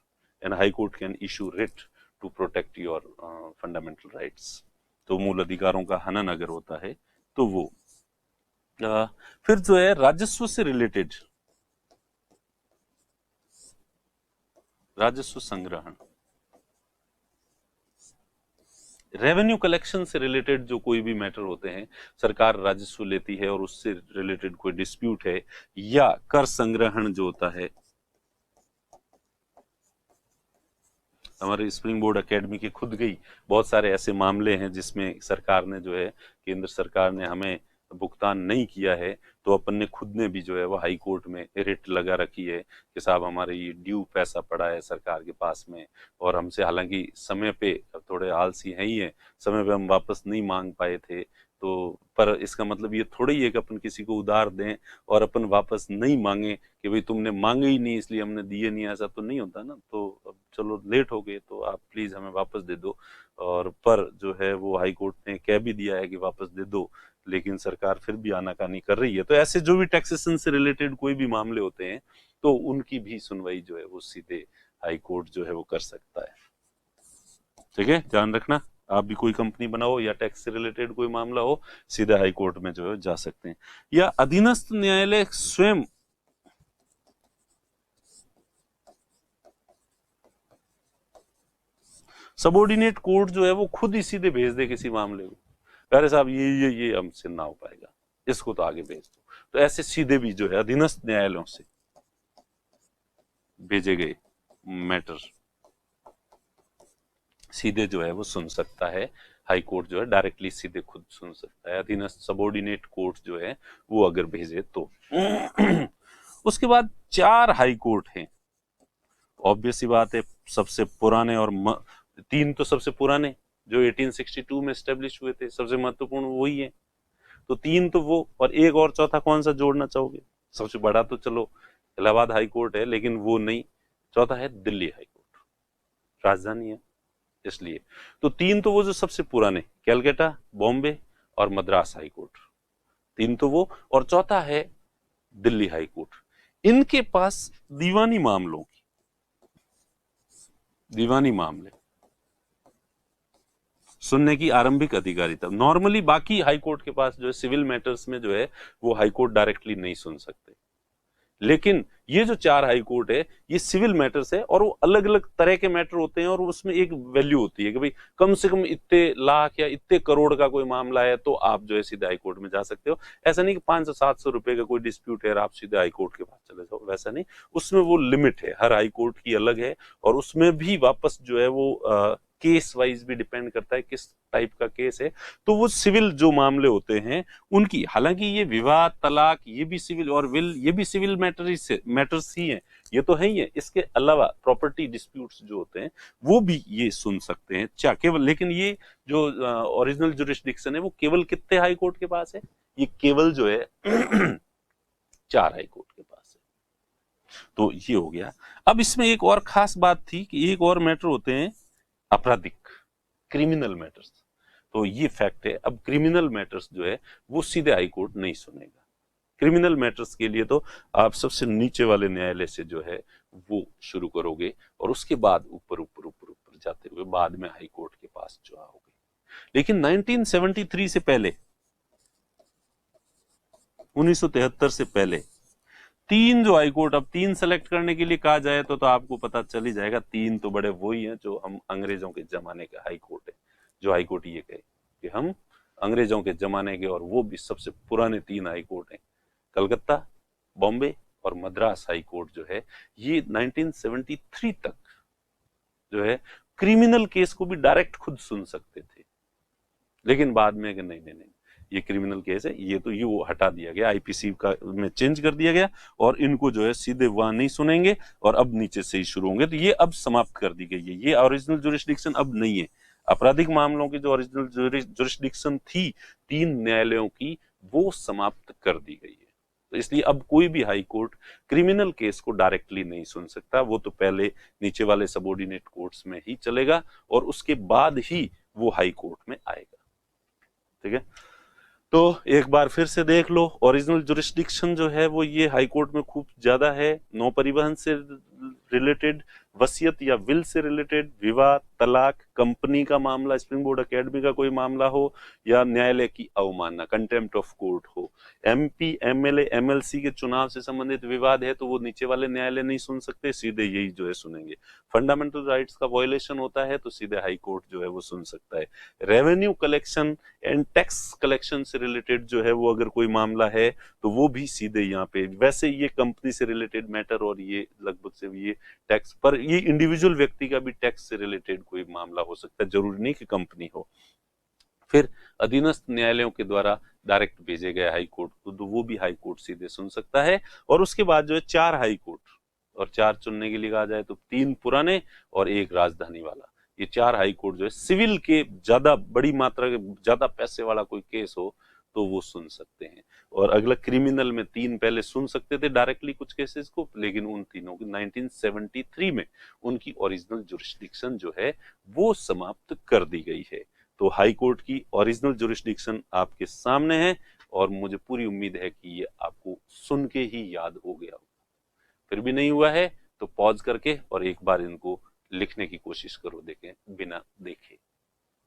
and high court can issue writ to protect your fundamental rights। तो मूल अधिकारों का हनन अगर होता है तो वो फिर जो है राजस्व से रिलेटेड, राजस्व संग्रहण, रेवेन्यू कलेक्शन से रिलेटेड जो कोई भी मैटर होते हैं, सरकार राजस्व लेती है और उससे रिलेटेड कोई डिस्प्यूट है, या कर संग्रहण जो होता है, हमारे स्प्रिंग बोर्ड एकेडमी की खुद गई बहुत सारे ऐसे मामले हैं जिसमें सरकार ने जो है, केंद्र सरकार ने हमें भुगतान नहीं किया है, तो अपन ने खुद ने भी जो है वो हाई कोर्ट में रिट लगा रखी है कि साहब हमारे ये ड्यू पैसा पड़ा है सरकार के पास में, और हमसे हालांकि समय पे, थोड़े आलसी हैं ही है, समय पे हम वापस नहीं मांग पाए थे, तो पर इसका मतलब ये थोड़ा ही है कि अपन किसी को उधार दें और अपन वापस नहीं मांगे कि भाई तुमने मांगे ही नहीं इसलिए हमने दिए नहीं, ऐसा तो नहीं होता ना। तो अब चलो लेट हो गए तो आप प्लीज हमें वापस दे दो, और पर जो है वो हाई कोर्ट ने कह भी दिया है कि वापस दे दो, लेकिन सरकार फिर भी आनाकानी कर रही है। तो ऐसे जो भी टैक्सेशन से रिलेटेड कोई भी मामले होते हैं तो उनकी भी सुनवाई जो है वो सीधे हाई कोर्ट जो है वो कर सकता है। ठीक है, ध्यान रखना, आप भी कोई कंपनी बनाओ या टैक्स से रिलेटेड कोई मामला हो, सीधे हाई कोर्ट में जो है जा सकते हैं। या अधीनस्थ न्यायालय स्वयं सबऑर्डिनेट कोर्ट जो है वो खुद ही सीधे भेज दे किसी मामले को, अरे साहब ये हमसे ना हो पाएगा, इसको तो आगे भेज दो, तो ऐसे सीधे भी जो है अधीनस्थ न्यायालयों से भेजे गए मैटर सीधे जो है वो सुन सकता है हाई कोर्ट, जो है डायरेक्टली सीधे खुद सुन सकता है, अधीनस्थ सबऑर्डिनेट कोर्ट जो है वो अगर भेजे तो। उसके बाद 4 हाई कोर्ट हैं, ऑब्वियस सी बात है, सबसे पुराने और 3 तो सबसे पुराने जो 1862 में एस्टेब्लिश हुए थे, सबसे महत्वपूर्ण वही है, तो 3 तो वो, और एक और चौथा कौन सा जोड़ना चाहोगे? सबसे बड़ा तो चलो इलाहाबाद हाई कोर्ट है, लेकिन वो नहीं, चौथा है दिल्ली हाई कोर्ट, राजधानी है इसलिए। तो 3 तो वो जो सबसे पुराने, कैलकाटा, बॉम्बे और मद्रास हाई कोर्ट, 3 तो वो, और चौथा है दिल्ली हाई कोर्ट। इनके पास दीवानी मामलों की, दीवानी मामले सुनने की आरंभिक अधिकारिता, नॉर्मली बाकी हाई कोर्ट के पास जो है सिविल मैटर्स में जो है वो हाई कोर्ट डायरेक्टली नहीं सुन सकते, लेकिन ये जो 4 हाई कोर्ट है ये सिविल मैटर्स है, और वो अलग अलग तरह के मैटर होते हैं, और उसमें एक वैल्यू होती है कि भाई कम से कम इतने लाख या इतने करोड़ का कोई मामला है तो आप जो है सीधे हाई कोर्ट में जा सकते हो। ऐसा नहीं कि 500-700 रुपए का कोई डिस्प्यूट है आप सीधे हाई कोर्ट के पास चले जाओ, वैसा नहीं, उसमें वो लिमिट है, हर हाई कोर्ट की अलग है, और उसमें भी वापस जो है वो केस वाइज भी डिपेंड करता है किस टाइप का केस है। तो वो सिविल जो मामले होते हैं उनकी, हालांकि ये विवाह, तलाक, ये भी सिविल, और विल, ये भी सिविल मैटर्स ही हैं, ये तो है ही है, इसके अलावा प्रॉपर्टी डिस्प्यूट्स जो होते हैं वो भी ये सुन सकते हैं, क्या केवल, लेकिन ये जो ओरिजिनल जुरिस्डिक्शन है वो केवल कितने हाई कोर्ट के पास है? ये केवल जो है 4 हाई कोर्ट के पास है। तो ये हो गया। अब इसमें एक और खास बात थी कि एक और मैटर होते हैं आपराधिक, क्रिमिनल मैटर्स, तो ये फैक्ट है, अब क्रिमिनल मैटर्स जो है वो सीधे हाई कोर्ट नहीं सुनेगा। क्रिमिनल मैटर्स के लिए तो आप सबसे नीचे वाले न्यायालय से जो है वो शुरू करोगे, और उसके बाद ऊपर ऊपर ऊपर ऊपर जाते हुए बाद में हाई कोर्ट के पास जो आओगे। लेकिन 1973 से पहले, 1973 से पहले 3 जो हाई कोर्ट, अब 3 सेलेक्ट करने के लिए कहा जाए तो आपको पता चल ही जाएगा, 3 तो बड़े वही हैं जो हम अंग्रेजों के जमाने के हाई कोर्ट है, जो हाई कोर्ट ये कहे कि हम अंग्रेजों के जमाने के, और वो भी सबसे पुराने 3 हाई कोर्ट हैं, कलकत्ता, बॉम्बे और मद्रास हाई कोर्ट जो है ये 1973 तक जो है क्रिमिनल केस को भी डायरेक्ट खुद सुन सकते थे, लेकिन बाद में नहीं नहीं नहीं ये क्रिमिनल केस है, ये तो ये वो हटा दिया गया, आईपीसी का में चेंज कर दिया गया, और इनको जो है सीधे वहां नहीं सुनेंगे और अब नीचे से ही शुरू होंगे, तो ये अब समाप्त कर दी गई है, ये ओरिजिनल जुरिस्डिक्शन अब नहीं है। आपराधिक मामलों की जो ओरिजिनल जुरिस्डिक्शन थी 3 न्यायालयों की, वो समाप्त कर दी गई है। तो इसलिए अब कोई भी हाई कोर्ट क्रिमिनल केस को डायरेक्टली नहीं सुन सकता, वो तो पहले नीचे वाले सबऑर्डिनेट कोर्ट्स में ही चलेगा और उसके बाद ही वो हाई कोर्ट में आएगा। ठीक है, तो एक बार फिर से देख लो, ओरिजिनल जुरिस्डिक्शन जो है वो ये हाई कोर्ट में खूब ज्यादा है। नौ परिवहन से रिलेटेड, वसीयत या विल से रिलेटेड, विवाह, तलाक, कंपनी का मामला, स्प्रिंग बोर्ड एकेडमी का कोई मामला हो, या न्यायालय की अवमानना, कंटेम्प्ट ऑफ कोर्ट हो, एमपी, एमएलए, एमएलसी के चुनाव से संबंधित विवाद है तो वो नीचे वाले न्यायालय नहीं सुन सकते, सीधे यही जो है सुनेंगे। फंडामेंटल राइट्स का वायलेशन होता है तो सीधे हाई कोर्ट जो है वो सुन सकता है। Revenue collection and tax collection से रिलेटेड जो है वो अगर कोई मामला है तो वो भी सीधे यहाँ पे, वैसे ये कंपनी से रिलेटेड मैटर और ये लगभग से ये टैक्स पर, ये इंडिविजुअल व्यक्ति का भी टैक्स से रिलेटेड कोई मामला हो सकता है, जरूरी नहीं कि कंपनी हो। फिर अधीनस्थ न्यायालयों के द्वारा डायरेक्ट भेजे गए हाई कोर्ट को तो वो भी हाई कोर्ट सीधे सुन सकता है। और उसके बाद जो है 4 हाई कोर्ट, और 4 चुनने के लिए कहा जाए तो 3 पुराने और 1 राजधानी वाला, ये 4 हाई कोर्ट जो है सिविल के ज्यादा बड़ी मात्रा के ज्यादा पैसे वाला कोई केस हो तो वो सुन सकते हैं। और अगला क्रिमिनल में 3 पहले सुन सकते थे डायरेक्टली कुछ केसेस को, लेकिन उन तीनों की 1973 में उनकी ओरिजिनल जुरिस्डिक्शन जो है वो समाप्त कर दी गई है। तो हाई कोर्ट की ओरिजिनल जुरिस्डिक्शन आपके सामने है और मुझे पूरी उम्मीद है कि ये आपको सुन के ही याद हो गया होगा। फिर भी नहीं हुआ है तो पॉज करके और एक बार इनको लिखने की कोशिश करो, देखें बिना देखे।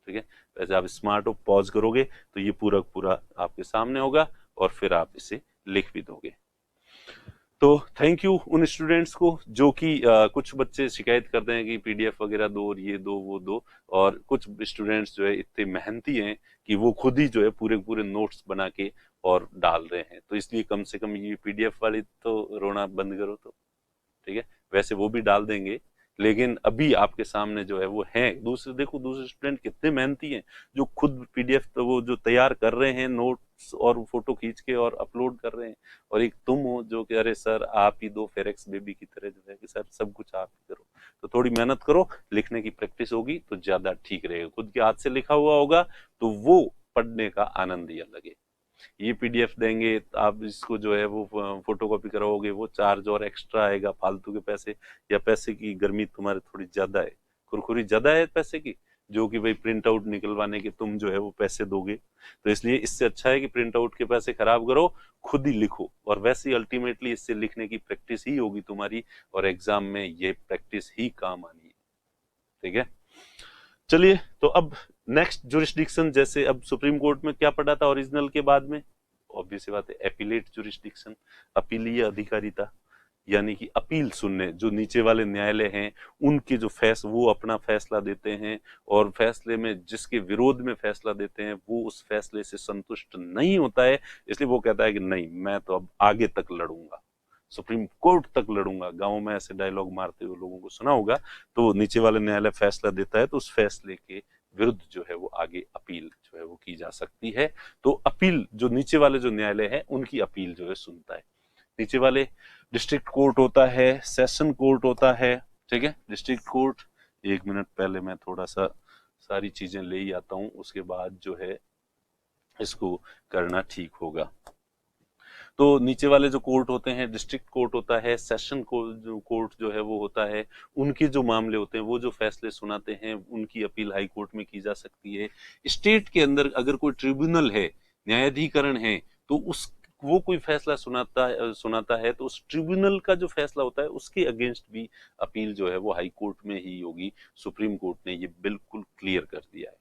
ठीक है, वैसे आप स्मार्ट हो, पॉज करोगे तो ये पूरा पूरा आपके सामने होगा और फिर आप इसे लिख भी दोगे। तो थैंक यू उन स्टूडेंट्स को जो कि कुछ बच्चे शिकायत करते हैं कि पीडीएफ वगैरह दो और ये दो वो दो, और कुछ स्टूडेंट्स जो है इतने मेहनती हैं कि वो खुद ही जो है पूरे पूरे नोट्स बना के और डाल रहे हैं। तो इसलिए कम से कम ये पीडीएफ वाली तो रोना बंद करो। तो ठीक है, वैसे वो भी डाल देंगे, लेकिन अभी आपके सामने जो है वो है। दूसरे देखो, दूसरे स्टूडेंट कितने मेहनती हैं जो खुद पीडीएफ तो वो जो तैयार कर रहे हैं नोट्स और फोटो खींच के और अपलोड कर रहे हैं, और एक तुम हो जो कि अरे सर आप ही दो फेरेक्स बेबी की तरह जो है कि सर सब कुछ आप ही करो। तो थोड़ी मेहनत करो, लिखने की प्रैक्टिस होगी तो ज्यादा ठीक रहेगा। खुद के हाथ से लिखा हुआ होगा तो वो पढ़ने का आनंद ही अलग है। ये पीडीएफ देंगे आप इसको जो है वो फोटोकॉपी कराओगे, वो चार्ज और एक्स्ट्रा आएगा, फालतू के पैसे, या पैसे की गर्मी तुम्हारे थोड़ी ज्यादा है, खुरखुरी ज्यादा है पैसे की, जो कि भाई प्रिंट आउट निकलवाने के तुम जो है वो पैसे दोगे। तो इसलिए इससे अच्छा है कि प्रिंट आउट के पैसे खराब करो, खुद ही लिखो, और वैसे ही अल्टीमेटली इससे लिखने की प्रैक्टिस ही होगी तुम्हारी, और एग्जाम में ये प्रैक्टिस ही काम आनी है। ठीक है, चलिए तो अब नेक्स्ट जुरिस्डिक्शन, जैसे अब सुप्रीम कोर्ट में क्या पढ़ा था ओरिजिनल के बाद में, ऑब्वियस सी बात है एपीलेट जुरिस्डिक्शन, अपीलीय अधिकारिता, यानी कि अपील सुनने, जो नीचे वाले न्यायालय हैं उनके जो वो अपना फैसला देते हैं, और फैसले में जिसके विरोध में फैसला देते हैं वो उस फैसले से संतुष्ट नहीं होता है, इसलिए वो कहता है कि नहीं मैं तो अब आगे तक लड़ूंगा, सुप्रीम कोर्ट तक लड़ूंगा। गांव में ऐसे डायलॉग मारते हुए लोगों को सुना होगा। तो नीचे वाले न्यायालय फैसला देता है तो उस फैसले के विरुद्ध जो है वो आगे अपील जो है वो की जा सकती है। तो अपील जो नीचे वाले जो न्यायालय है उनकी अपील जो है सुनता है। नीचे वाले डिस्ट्रिक्ट कोर्ट होता है, सेशन कोर्ट होता है। ठीक है, डिस्ट्रिक्ट कोर्ट, एक मिनट पहले मैं थोड़ा सा सारी चीजें ले ही आता हूं, उसके बाद जो है इसको करना ठीक होगा। तो नीचे वाले जो कोर्ट होते हैं, डिस्ट्रिक्ट कोर्ट होता है, सेशन कोर्ट जो है वो होता है, उनके जो मामले होते हैं वो जो फैसले सुनाते हैं उनकी अपील हाई कोर्ट में की जा सकती है। स्टेट के अंदर अगर कोई ट्रिब्यूनल है, न्यायाधिकरण है, तो उस वो कोई फैसला सुनाता है तो उस ट्रिब्यूनल का जो फैसला होता है उसके अगेंस्ट भी अपील जो है वो हाई कोर्ट में ही होगी। सुप्रीम कोर्ट ने ये बिल्कुल क्लियर कर दिया है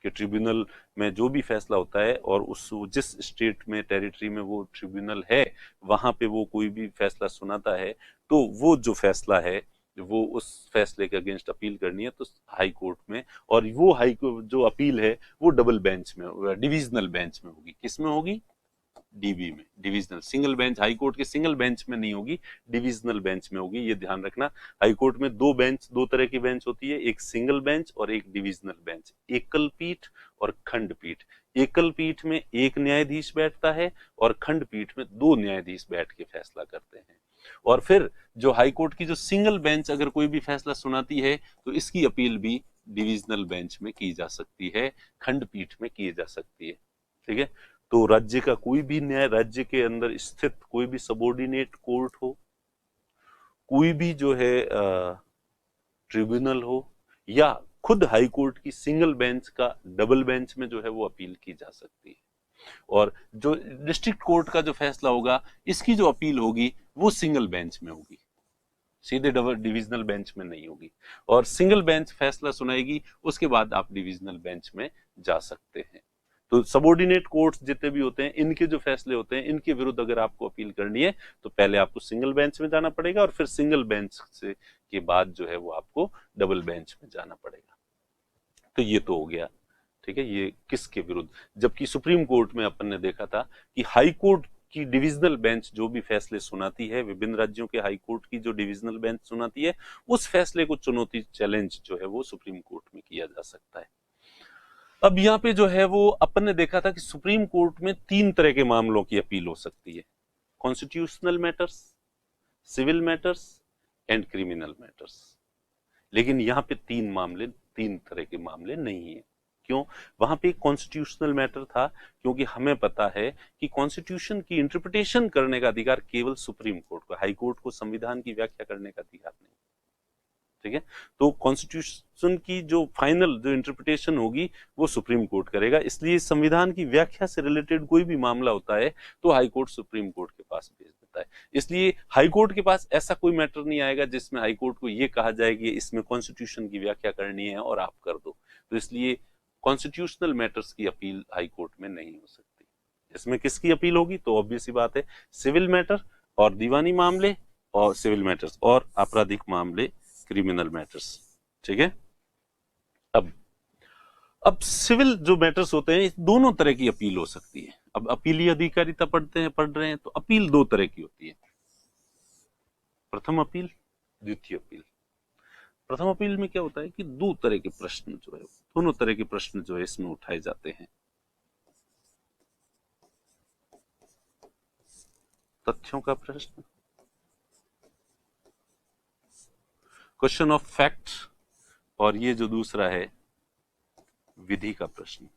कि ट्रिब्यूनल में जो भी फैसला होता है और उस जिस स्टेट में टेरिटरी में वो ट्रिब्यूनल है वहां पे वो कोई भी फैसला सुनाता है तो वो जो फैसला है वो उस फैसले के अगेंस्ट अपील करनी है तो हाई कोर्ट में, और वो हाई कोर्ट जो अपील है वो डबल बेंच में, डिविजनल बेंच में होगी। किस में होगी? डीबी में, divisional. Single bench high court के सिंगल बेंच में नहीं होगी, डिविजनल बेंच में होगी, ये ध्यान रखना। हाई कोर्ट में दो बेंच, दो तरह की बेंच होती है, एक सिंगल बेंच और एक डिविजनल बेंच, एकल पीठ और खंडपीठ। एकल पीठ में एक न्यायाधीश बैठता है और खंडपीठ में दो न्यायाधीश बैठ के फैसला करते हैं। और फिर जो हाई कोर्ट की जो सिंगल बेंच अगर कोई भी फैसला सुनाती है तो इसकी अपील भी डिविजनल बेंच में की जा सकती है, खंडपीठ में की जा सकती है। ठीक है, तो राज्य का कोई भी न्याय, राज्य के अंदर स्थित कोई भी सबॉर्डिनेट कोर्ट हो, कोई भी जो है ट्रिब्यूनल हो, या खुद हाई कोर्ट की सिंगल बेंच का डबल बेंच में जो है वो अपील की जा सकती है। और जो डिस्ट्रिक्ट कोर्ट का जो फैसला होगा, इसकी जो अपील होगी वो सिंगल बेंच में होगी, सीधे डबल डिविजनल बेंच में नहीं होगी। और सिंगल बेंच फैसला सुनाएगी, उसके बाद आप डिविजनल बेंच में जा सकते हैं। तो सबॉर्डिनेट कोर्ट्स जितने भी होते हैं, इनके जो फैसले होते हैं, इनके विरुद्ध अगर आपको अपील करनी है तो पहले आपको सिंगल बेंच में जाना पड़ेगा, और फिर सिंगल बेंच से के बाद जो है वो आपको डबल बेंच में जाना पड़ेगा। तो ये तो हो गया, ठीक है, ये किसके विरुद्ध। जबकि सुप्रीम कोर्ट में अपन ने देखा था कि हाई कोर्ट की डिविजनल बेंच जो भी फैसले सुनाती है, विभिन्न राज्यों के हाई कोर्ट की जो डिविजनल बेंच सुनाती है, उस फैसले को चुनौती, चैलेंज जो है वो सुप्रीम कोर्ट में किया जा सकता है। अब यहाँ पे जो है वो अपन ने देखा था कि सुप्रीम कोर्ट में 3 तरह के मामलों की अपील हो सकती है, constitutional matters, civil matters and criminal matters. लेकिन यहाँ पे 3 तरह के मामले नहीं है। क्यों? वहां पे एक कॉन्स्टिट्यूशनल मैटर था, क्योंकि हमें पता है कि कॉन्स्टिट्यूशन की इंटरप्रिटेशन करने का अधिकार केवल सुप्रीम कोर्ट को, हाई कोर्ट को संविधान की व्याख्या करने का अधिकार नहीं। ठीक है, तो कॉन्स्टिट्यूशन की जो फाइनल जो इंटरप्रिटेशन होगी वो सुप्रीम कोर्ट करेगा। इसलिए संविधान की व्याख्या से रिलेटेड कोई भी मामला होता है तो हाई कोर्ट सुप्रीम कोर्ट के पास भेज देता है। इसलिए हाई कोर्ट के पास ऐसा कोई मैटर नहीं आएगा जिसमें हाई कोर्ट को ये कहा जाए कि इसमें कॉन्स्टिट्यूशन की व्याख्या करनी है और आप कर दो। तो इसलिए कॉन्स्टिट्यूशनल मैटर्स की अपील हाई कोर्ट में नहीं हो सकती। इसमें किसकी अपील होगी? तो ऑब्वियस सी बात है, सिविल मैटर और दीवानी मामले, और सिविल मैटर्स और आपराधिक मामले, क्रिमिनल मैटर्स। ठीक है, अब सिविल जो मैटर्स होते हैं, दोनों तरह की अपील हो सकती है। अब अपीली अधिकारिता पढ़ रहे हैं तो अपील 2 तरह की होती है, प्रथम अपील, द्वितीय अपील। प्रथम अपील में क्या होता है कि 2 तरह के प्रश्न जो है, दोनों तरह के प्रश्न जो है इसमें उठाए जाते हैं। तथ्यों का प्रश्न, क्वेश्चन ऑफ फैक्ट, और ये जो दूसरा है विधि का प्रश्न।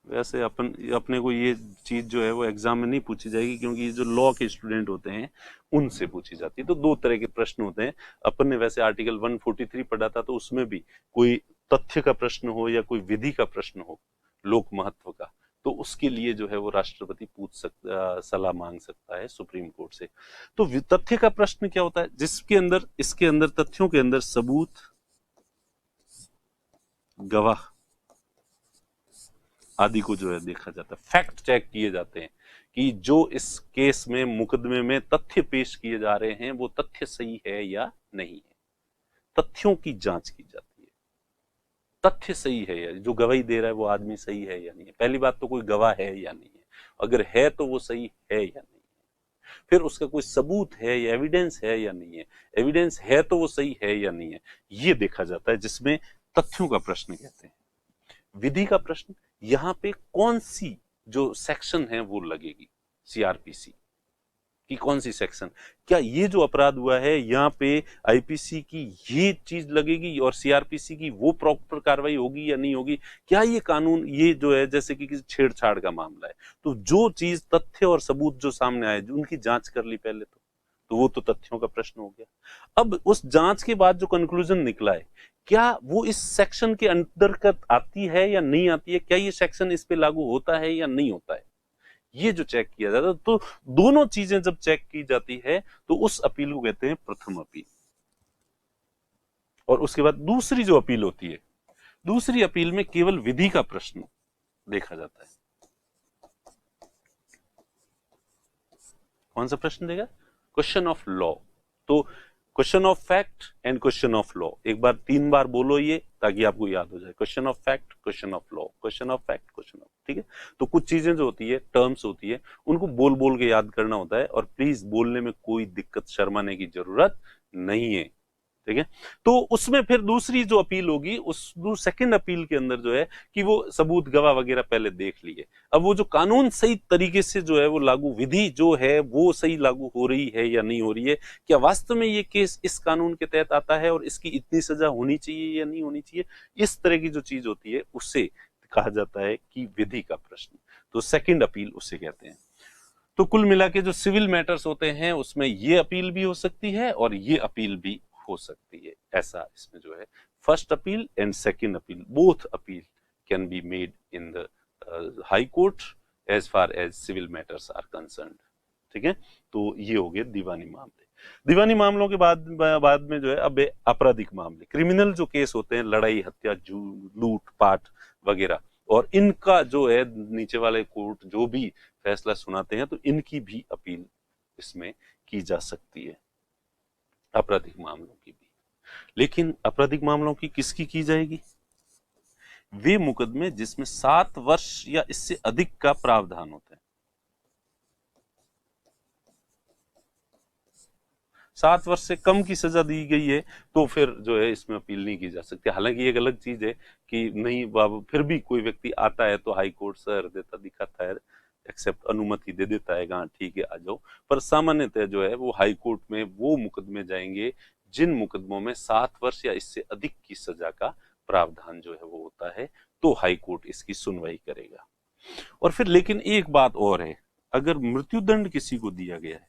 वैसे अपने को ये चीज जो है वो एग्जाम में नहीं पूछी जाएगी, क्योंकि जो लॉ के स्टूडेंट होते हैं उनसे पूछी जाती है। तो 2 तरह के प्रश्न होते हैं। अपन ने वैसे आर्टिकल 143 पढ़ा था, तो उसमें भी कोई तथ्य का प्रश्न हो या कोई विधि का प्रश्न हो लोक महत्व का, तो उसके लिए जो है वो राष्ट्रपति सलाह मांग सकता है सुप्रीम कोर्ट से। तो तथ्य का प्रश्न क्या होता है? जिसके अंदर, इसके अंदर, तथ्यों के अंदर सबूत, गवाह आदि को जो है देखा जाता है, फैक्ट चेक किए जाते हैं कि जो इस केस में, मुकदमे में तथ्य पेश किए जा रहे हैं वो तथ्य सही है या नहीं है। तथ्यों की जांच की जाती है, तथ्य सही है या, जो गवाही दे रहा है वो आदमी सही है या नहीं है। पहली बात तो कोई गवाह है या नहीं है, अगर है तो वो सही है या नहीं है। फिर उसका कोई सबूत है या एविडेंस है या नहीं है, एविडेंस है तो वो सही है या नहीं है, ये देखा जाता है, जिसमें तथ्यों का प्रश्न कहते हैं। विधि का प्रश्न, यहां पे कौन सी जो सेक्शन है वो लगेगी, सीआरपीसी की कौन सी सेक्शन, क्या ये जो अपराध हुआ है यहाँ पे आईपीसी की ये चीज लगेगी और सीआरपीसी की वो प्रॉपर कार्रवाई होगी या नहीं होगी, क्या ये कानून, ये जो है जैसे कि किसी छेड़छाड़ का मामला है, तो जो चीज तथ्य और सबूत जो सामने आए, उनकी जांच कर ली पहले तो वो तो तथ्यों का प्रश्न हो गया। अब उस जांच के बाद जो कंक्लूजन निकला है, क्या वो इस सेक्शन के अंतर्गत आती है या नहीं आती है, क्या ये सेक्शन इस पे लागू होता है या नहीं होता है, ये जो चेक किया जाता है। तो दोनों चीजें जब चेक की जाती है तो उस अपील को कहते हैं प्रथम अपील। और उसके बाद दूसरी जो अपील होती है, दूसरी अपील में केवल विधि का प्रश्न देखा जाता है। कौन सा प्रश्न देगा? Question of law. तो question of fact and question of law, एक बार 3 बार बोलो ये, ताकि आपको याद हो जाए। Question of fact, question of law, question of fact, question of, ठीक है। तो कुछ चीजें जो होती है, टर्म्स होती है, उनको बोल बोल के याद करना होता है। और प्लीज बोलने में कोई दिक्कत, शर्माने की जरूरत नहीं है, ठीक है। तो उसमें फिर दूसरी जो अपील होगी, उस सेकंड अपील के अंदर जो है कि वो सबूत गवाह वगैरह पहले देख लिए। अब वो जो कानून सही तरीके से जो है वो लागू, विधि जो है वो सही लागू हो रही है या नहीं हो रही है, क्या वास्तव में ये केस इस कानून के तहत आता है और इसकी इतनी सजा होनी चाहिए या नहीं होनी चाहिए, इस तरह की जो चीज होती है उससे कहा जाता है कि विधि का प्रश्न। तो सेकंड अपील उसे कहते हैं। तो कुल मिला के जो सिविल मैटर्स होते हैं उसमें ये अपील भी हो सकती है और ये अपील भी हो सकती है। ऐसा इसमें जो है first appeal and second appeal, both appeal can be made in the High Court as far as civil matters are concerned. ठीक है। तो ये हो गए दीवानी मामले। दीवानी मामलों के बाद में जो है अब आपराधिक मामले, क्रिमिनल जो केस होते हैं, लड़ाई, हत्या, लूट पाट वगैरह, और इनका जो है नीचे वाले कोर्ट जो भी फैसला सुनाते हैं तो इनकी भी अपील इसमें की जा सकती है, आपराधिक मामलों की भी। लेकिन आपराधिक मामलों की किसकी की जाएगी? वे मुकदमे जिसमें 7 वर्ष या इससे अधिक का प्रावधान होता है। 7 वर्ष से कम की सजा दी गई है तो फिर जो है इसमें अपील नहीं की जा सकती। हालांकि एक अलग चीज है कि नहीं बाबू, फिर भी कोई व्यक्ति आता है तो हाई कोर्ट सर देता दिखाता है, एक्सेप्ट अनुमति दे देता है, हाँ ठीक है आ जाओ। पर सामान्यतः जो है वो हाई कोर्ट में वो मुकदमे जाएंगे जिन मुकदमों में 7 वर्ष या इससे अधिक की सजा का प्रावधान जो है वो होता है, तो हाई कोर्ट इसकी सुनवाई करेगा। और फिर लेकिन एक बात और है, अगर मृत्युदंड किसी को दिया गया है,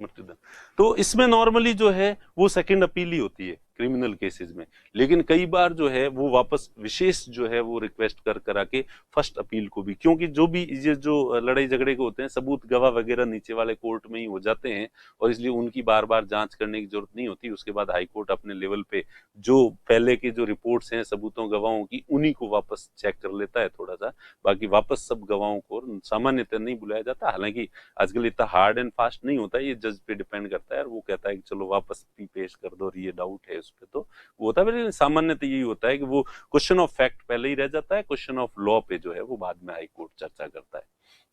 मृत्युदंड, तो इसमें नॉर्मली जो है वो सेकंड अपील ही होती है क्रिमिनल केसेस में। लेकिन कई बार जो है वो वापस विशेष जो है वो रिक्वेस्ट कर करा के फर्स्ट अपील को भी, क्योंकि जो भी ये जो लड़ाई झगड़े के होते हैं सबूत गवाह वगैरह नीचे वाले कोर्ट में ही हो जाते हैं और इसलिए उनकी बार बार जांच करने की जरूरत नहीं होती। उसके बाद हाई कोर्ट अपने लेवल पे जो पहले की जो रिपोर्ट्स हैं सबूतों गवाहों की, उन्हीं को वापस चेक कर लेता है थोड़ा सा। बाकी वापस सब गवाहों को सामान्यतः नहीं बुलाया जाता। हालांकि आजकल इतना हार्ड एंड फास्ट नहीं होता, ये जज पे डिपेंड करता है, और वो कहता है कि चलो वापस भी पेश कर दो और ये डाउट है उस पर, तो वो होता है। लेकिन सामान्यतः यही होता है कि वो क्वेश्चन ऑफ फैक्ट पहले ही रह जाता है, क्वेश्चन ऑफ लॉ पे जो है वो बाद में हाई कोर्ट चर्चा करता है।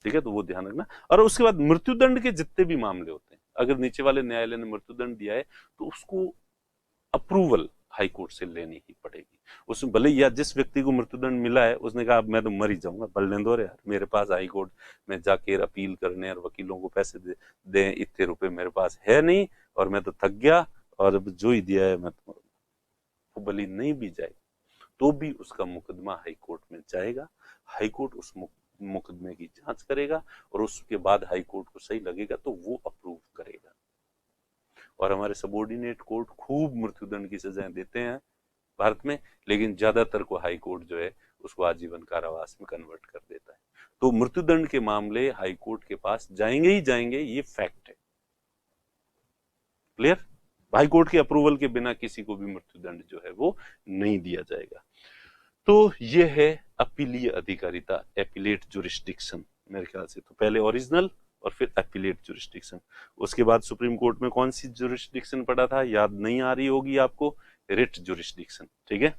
ठीक है, तो वो ध्यान रखना। और उसके बाद मृत्युदंड के जितने भी मामले होते हैं, अगर नीचे वाले न्यायालय ने मृत्युदंड दिया है तो उसको अप्रूवल हाई कोर्ट से लेनी ही पड़ेगी। उसमें भले या जिस व्यक्ति को मृत्युदंड मिला है उसने कहा अब मैं तो मर ही जाऊंगा, बल्ले दो यार, मेरे पास हाई कोर्ट में जाके अपील करने और वकीलों को पैसे दे इतने रुपए मेरे पास है नहीं और मैं तो थक गया और अब जो ही दिया है मैं तो, वो भले नहीं भी जाए तो भी उसका मुकदमा हाई कोर्ट में जाएगा। हाई कोर्ट उस मुकदमे की जांच करेगा और उसके बाद हाई कोर्ट को सही लगेगा तो वो अप्रूव करेगा। और हमारे सबऑर्डिनेट कोर्ट खूब मृत्युदंड की सजाएं देते हैं भारत में, लेकिन ज्यादातर को हाई कोर्ट जो है उसको आजीवन कारावास में कन्वर्ट कर देता है। तो मृत्युदंड के मामले हाई कोर्ट के पास जाएंगे ही जाएंगे, ये फैक्ट है। क्लियर? हाई कोर्ट के अप्रूवल के बिना किसी को भी मृत्युदंड जो है वो नहीं दिया जाएगा। तो ये है अपीलीय अधिकारिता, एपिलेट जुरिस्डिक्शन। मेरे ख्याल से तो पहले ओरिजिनल और फिर एपिलेट जुरिस्डिक्शन। उसके बाद सुप्रीम कोर्ट में कौन सी जुरिस्डिक्शन पड़ा था, याद नहीं आ रही होगी आपको, रिट जुरिस्डिक्शन। ठीक है,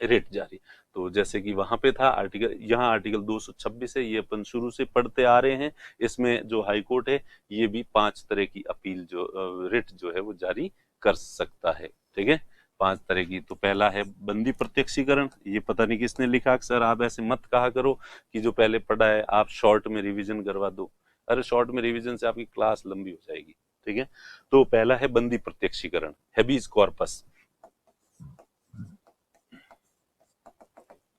रिट जारी। तो जैसे कि वहां पे था आर्टिकल, यहाँ आर्टिकल 226 है, ये अपन शुरू से पढ़ते आ रहे हैं। इसमें जो हाई कोर्ट है ये भी 5 तरह की अपील जो रिट जो है वो जारी कर सकता है। ठीक है, 5 तरह की। तो पहला है बंदी प्रत्यक्षीकरण। ये पता नहीं किसने लिखा, सर आप ऐसे मत कहा करो कि जो पहले पढ़ा है आप शॉर्ट में रिवीजन करवा दो। अरे शॉर्ट में रिवीजन से आपकी क्लास लंबी हो जाएगी। ठीक है, तो पहला है बंदी प्रत्यक्षीकरण, हेबिस कॉर्पस।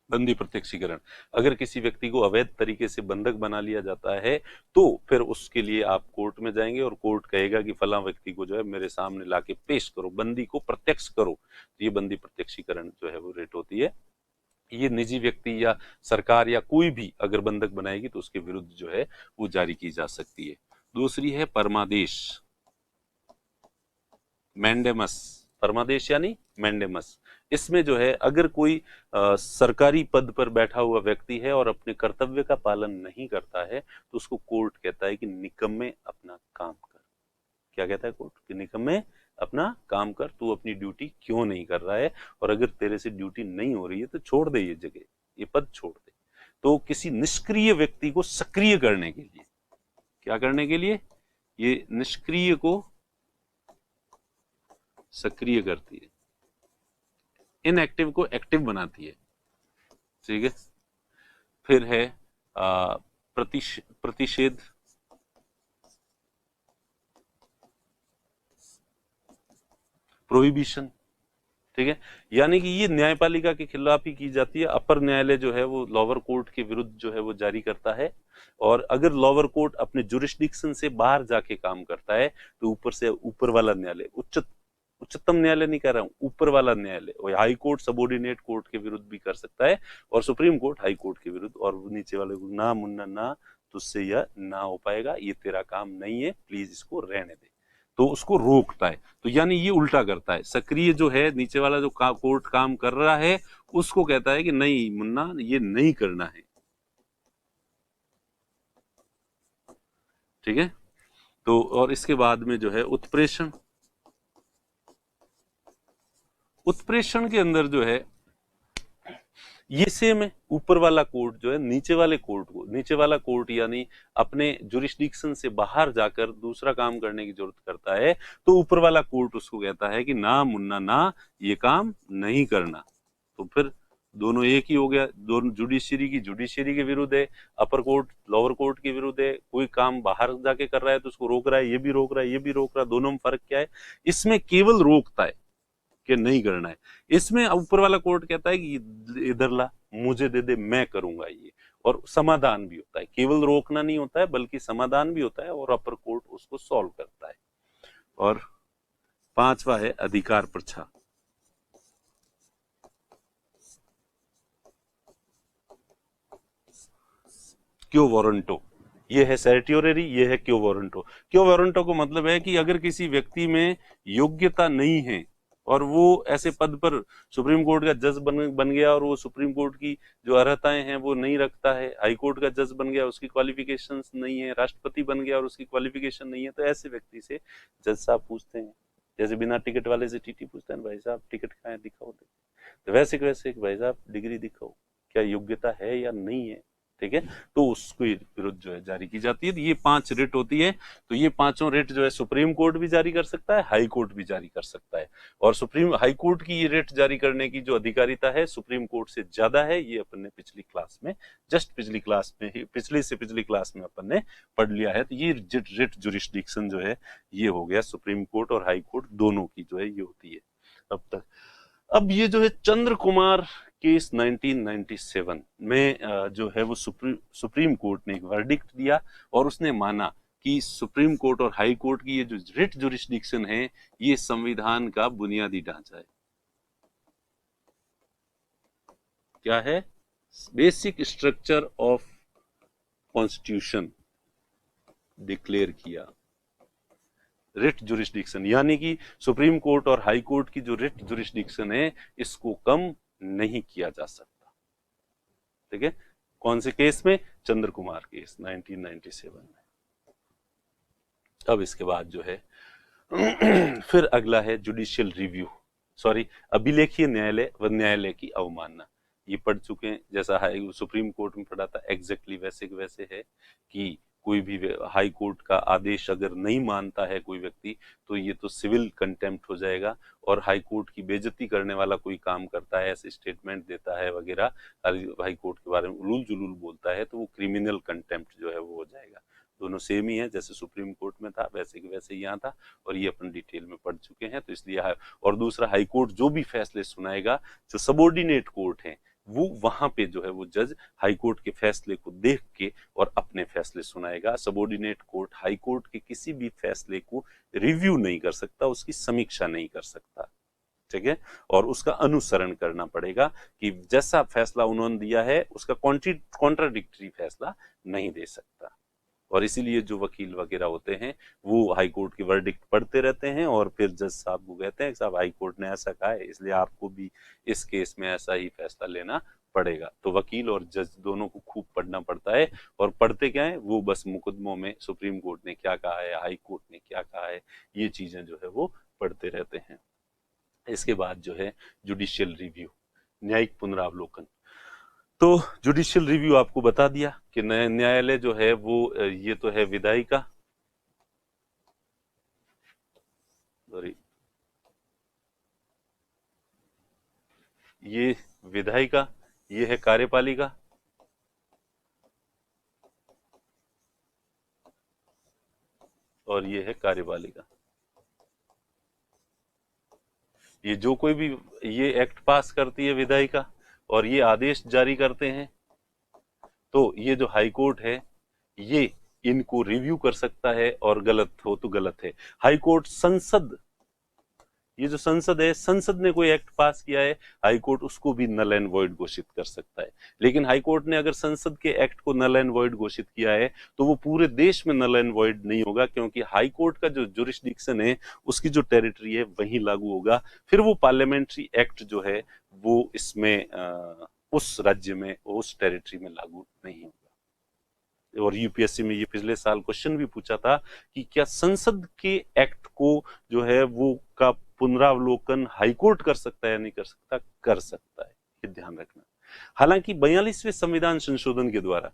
बंदी प्रत्यक्षीकरण, अगर किसी व्यक्ति को अवैध तरीके से बंधक बना लिया जाता है तो फिर उसके लिए आप कोर्ट में जाएंगे और कोर्ट कहेगा कि फला व्यक्ति को जो है मेरे सामने लाके पेश करो, बंदी को प्रत्यक्ष करो। तो ये बंदी प्रत्यक्षीकरण जो है वो रेट होती है। ये निजी व्यक्ति या सरकार या कोई भी अगर बंधक बनाएगी तो उसके विरुद्ध जो है वो जारी की जा सकती है। दूसरी है परमादेश, मैंडेमस। परमादेश यानी मैंडेमस। इसमें जो है अगर कोई सरकारी पद पर बैठा हुआ व्यक्ति है और अपने कर्तव्य का पालन नहीं करता है तो उसको कोर्ट कहता है कि निकम्मे अपना काम कर। क्या कहता है कोर्ट? कि निकम्मे अपना काम कर, तू अपनी ड्यूटी क्यों नहीं कर रहा है, और अगर तेरे से ड्यूटी नहीं हो रही है तो छोड़ दे ये जगह, ये पद छोड़ दे। तो किसी निष्क्रिय व्यक्ति को सक्रिय करने के लिए, क्या करने के लिए? ये निष्क्रिय को सक्रिय करती है, इनएक्टिव को एक्टिव बनाती है। ठीक है। फिर है प्रतिषेध, प्रोहिबिशन। ठीक है। यानी कि ये न्यायपालिका के खिलाफ ही की जाती है। अपर न्यायालय जो है वो लोअर कोर्ट के विरुद्ध जो है वो जारी करता है, और अगर लोअर कोर्ट अपने जुरिस्डिक्शन से बाहर जाके काम करता है तो ऊपर से ऊपर वाला न्यायालय, उच्चतम न्यायालय नहीं कह रहा हूं, ऊपर वाला न्यायालय, और हाई कोर्ट सबऑर्डिनेट कोर्ट के विरुद्ध भी कर सकता है, और सुप्रीम कोर्ट हाई कोर्ट के विरुद्ध, और नीचे वाले को ना मुन्ना ना, तुझसे यह ना हो पाएगा, ये तेरा काम नहीं है, प्लीज इसको रहने दे, तो उसको रोकता है। तो यानी ये उल्टा करता है। सक्रिय जो है, नीचे वाला जो कोर्ट काम कर रहा है उसको कहता है कि नहीं मुन्ना, ये नहीं करना है। ठीक है। तो और इसके बाद में जो है उत्प्रेषण। उत्प्रेषण के अंदर जो है ये सेम है, ऊपर वाला कोर्ट जो है नीचे वाले कोर्ट को, नीचे वाला कोर्ट यानी अपने जुरिस्डिक्शन से बाहर जाकर दूसरा काम करने की जरूरत करता है, तो ऊपर वाला कोर्ट उसको कहता है कि ना मुन्ना ना, ये काम नहीं करना। तो फिर दोनों एक ही हो गया, दोनों जुडिशियरी की जुडिशियरी के विरुद्ध है, अपर कोर्ट लोअर कोर्ट के विरुद्ध है। कोई काम बाहर जाके कर रहा है तो उसको रोक रहा है, ये भी रोक रहा है, ये भी रोक रहा है। दोनों में फर्क क्या है? इसमें केवल रोकता है कि नहीं करना है, इसमें ऊपर वाला कोर्ट कहता है कि इधर ला, मुझे दे दे, मैं करूंगा ये, और समाधान भी होता है। केवल रोकना नहीं होता है बल्कि समाधान भी होता है, और अपर कोर्ट उसको सॉल्व करता है। और पांचवा है अधिकार प्रच्छा। क्यो वारंटो, ये है सर्टियोररी, ये है क्यो वारंटो। क्यो वारंटो को मतलब है कि अगर किसी व्यक्ति में योग्यता नहीं है और वो ऐसे पद पर सुप्रीम कोर्ट का जज बन गया, और वो सुप्रीम कोर्ट की जो अर्हताएं हैं वो नहीं रखता है, हाई कोर्ट का जज बन गया, उसकी क्वालिफिकेशंस नहीं है, राष्ट्रपति बन गया और उसकी क्वालिफिकेशन नहीं है, तो ऐसे व्यक्ति से जज साहब पूछते हैं, जैसे बिना टिकट वाले से टीटी पूछते हैं, भाई साहब टिकट कहाँ है, दिखाओ। तो वैसे वैसे भाई साहब डिग्री दिखाओ, क्या योग्यता है या नहीं है। ठीक है। तो उसके विरुद्ध जो है जारी की जाती है। तो ये 5 रिट होती है। तो ये पांचों रिट जो है सुप्रीम कोर्ट भी जारी कर सकता है, हाई कोर्ट भी जारी कर सकता है, और सुप्रीम हाई कोर्ट की ये रिट जारी करने की जो अधिकारिता है सुप्रीम कोर्ट से ज्यादा है। ये अपन ने पिछली क्लास में, जस्ट पिछली क्लास में ही, पिछली से पिछली क्लास में अपन ने पढ़ लिया है। तो ये रिट जुरिस्डिक्शन जो है ये हो गया सुप्रीम कोर्ट और हाई कोर्ट दोनों की जो है ये होती है अब तक। अब ये जो है चंद्र कुमार केस 1997 में जो है वो सुप्रीम कोर्ट ने एक वर्डिक्ट दिया, और उसने माना कि सुप्रीम कोर्ट और हाई कोर्ट की ये जो रिट जुरिस्डिक्शन है ये संविधान का बुनियादी ढांचा है। क्या है? Basic structure of constitution declare किया। रिट जुरिस्डिक्शन यानी कि सुप्रीम कोर्ट और हाई कोर्ट की जो रिट जुरिस्डिक्शन है इसको कम नहीं किया जा सकता। ठीक है। कौन से केस में? चंद्र कुमार केस 1997 में। अब इसके बाद जो है फिर अगला है जुडिशियल रिव्यू, सॉरी अभिलेखीय न्यायालय व न्यायालय की अवमानना। ये पढ़ चुके हैं, जैसा सुप्रीम कोर्ट में पढ़ा था एग्जैक्टली वैसे वैसे है कि कोई भी हाई कोर्ट का आदेश अगर नहीं मानता है कोई व्यक्ति तो ये तो सिविल कंटेम्प्ट हो जाएगा, और हाई कोर्ट की बेइज्जती करने वाला कोई काम करता है, ऐसे स्टेटमेंट देता है वगैरह, हाई कोर्ट के बारे में उलूल जुलूल बोलता है, तो वो क्रिमिनल कंटेम्प्ट जो है वो हो जाएगा। दोनों सेम ही है, जैसे सुप्रीम कोर्ट में था वैसे के वैसे यहाँ था, और ये अपन डिटेल में पढ़ चुके हैं, तो इसलिए और दूसरा हाई कोर्ट जो भी फैसले सुनाएगा, जो सबऑर्डिनेट कोर्ट है वो वहां पे जो है वो जज हाई कोर्ट के फैसले को देख के और अपने फैसले सुनाएगा। सबऑर्डिनेट कोर्ट हाई कोर्ट के किसी भी फैसले को रिव्यू नहीं कर सकता, उसकी समीक्षा नहीं कर सकता। ठीक है। और उसका अनुसरण करना पड़ेगा कि जैसा फैसला उन्होंने दिया है उसका कॉन्ट्राडिक्टरी फैसला नहीं दे सकता। और इसीलिए जो वकील वगैरह होते हैं वो हाई कोर्ट की वर्डिक्ट पढ़ते रहते हैं, और फिर जज साहब को कहते हैं साहब हाई कोर्ट ने ऐसा कहा है, इसलिए आपको भी इस केस में ऐसा ही फैसला लेना पड़ेगा। तो वकील और जज दोनों को खूब पढ़ना पड़ता है, और पढ़ते क्या है वो बस मुकदमों में सुप्रीम कोर्ट ने क्या कहा है, हाई कोर्ट ने क्या कहा है, ये चीजें जो है वो पढ़ते रहते हैं। इसके बाद जो है जुडिशियल रिव्यू, न्यायिक पुनरावलोकन। तो जुडिशियल रिव्यू आपको बता दिया कि न्यायालय जो है वो ये तो है विधायिका, सॉरी, ये विधायिका, ये है कार्यपालिका, और ये है कार्यपालिका। ये जो कोई भी ये एक्ट पास करती है विधायिका और ये आदेश जारी करते हैं, तो ये जो हाई कोर्ट है ये इनको रिव्यू कर सकता है, और गलत हो तो गलत है। हाई कोर्ट संसद, ये जो संसद है, संसद ने कोई एक्ट पास किया है, हाई कोर्ट उसको भी नल एंड वॉइड घोषित कर सकता है। लेकिन हाई कोर्ट ने अगर संसद के एक्ट को नल एंड वॉइड घोषित किया है तो वो पूरे देश में नल एंड वॉइड नहीं होगा, क्योंकि हाई कोर्ट का जो जुरिस्डिक्शन है, उसकी जो टेरिटरी है वहीं लागू होगा। फिर वो पार्लियामेंट्री एक्ट जो है वो इसमें उस राज्य में, उस टेरिटरी में लागू नहीं होगा। और यूपीएससी में ये पिछले साल क्वेश्चन भी पूछा था कि क्या संसद के एक्ट को जो है वो का पुनरावलोकन हाईकोर्ट कर सकता है या नहीं कर सकता? कर सकता है, ये ध्यान रखना। हालांकि 42वें संविधान संशोधन के द्वारा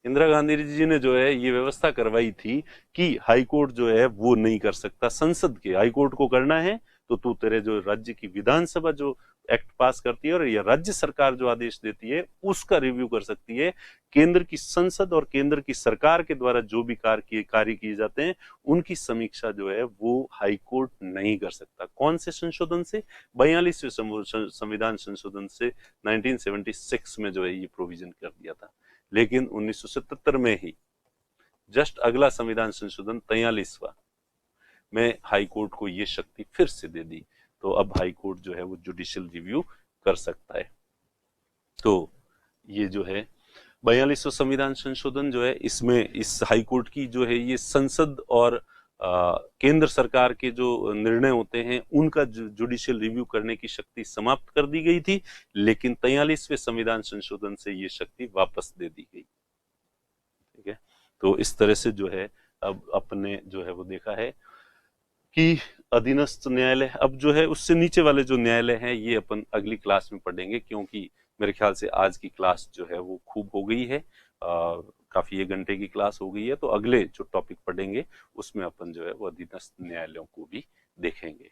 इंदिरा गांधी जी ने जो है ये व्यवस्था करवाई थी कि हाईकोर्ट जो है वो नहीं कर सकता, संसद के, हाईकोर्ट को करना है तो तू तेरे जो राज्य की विधानसभा जो एक्ट पास करती है और या राज्य सरकार जो आदेश देती है उसका रिव्यू कर सकती है। केंद्र की संसद और केंद्र की सरकार के द्वारा जो भी कार्य किए जाते हैं उनकी समीक्षा जो है वो हाई कोर्ट नहीं कर सकता। कौन से संशोधन से? 42वें संविधान संशोधन से 1976 में जो है ये प्रोविजन कर दिया था। लेकिन 1977 में ही जस्ट अगला संविधान संशोधन 43वां में हाई कोर्ट को ये शक्ति फिर से दे दी, तो अब हाई कोर्ट जो है वो जुडिशियल रिव्यू कर सकता है। तो ये जो है 42वां संविधान संशोधन जो है, इसमें इस हाई कोर्ट की जो है ये संसद और केंद्र सरकार के जो निर्णय होते हैं उनका जुडिशियल रिव्यू करने की शक्ति समाप्त कर दी गई थी, लेकिन 43वें संविधान संशोधन से ये शक्ति वापस दे दी गई। ठीक है, तो इस तरह से जो है अब अपने जो है वो देखा है कि अधीनस्थ न्यायालय, अब जो है उससे नीचे वाले जो न्यायालय हैं ये अपन अगली क्लास में पढ़ेंगे, क्योंकि मेरे ख्याल से आज की क्लास जो है वो खूब हो गई है, काफी 1 घंटे की क्लास हो गई है। तो अगले जो टॉपिक पढ़ेंगे उसमें अपन जो है वो अधीनस्थ न्यायालयों को भी देखेंगे।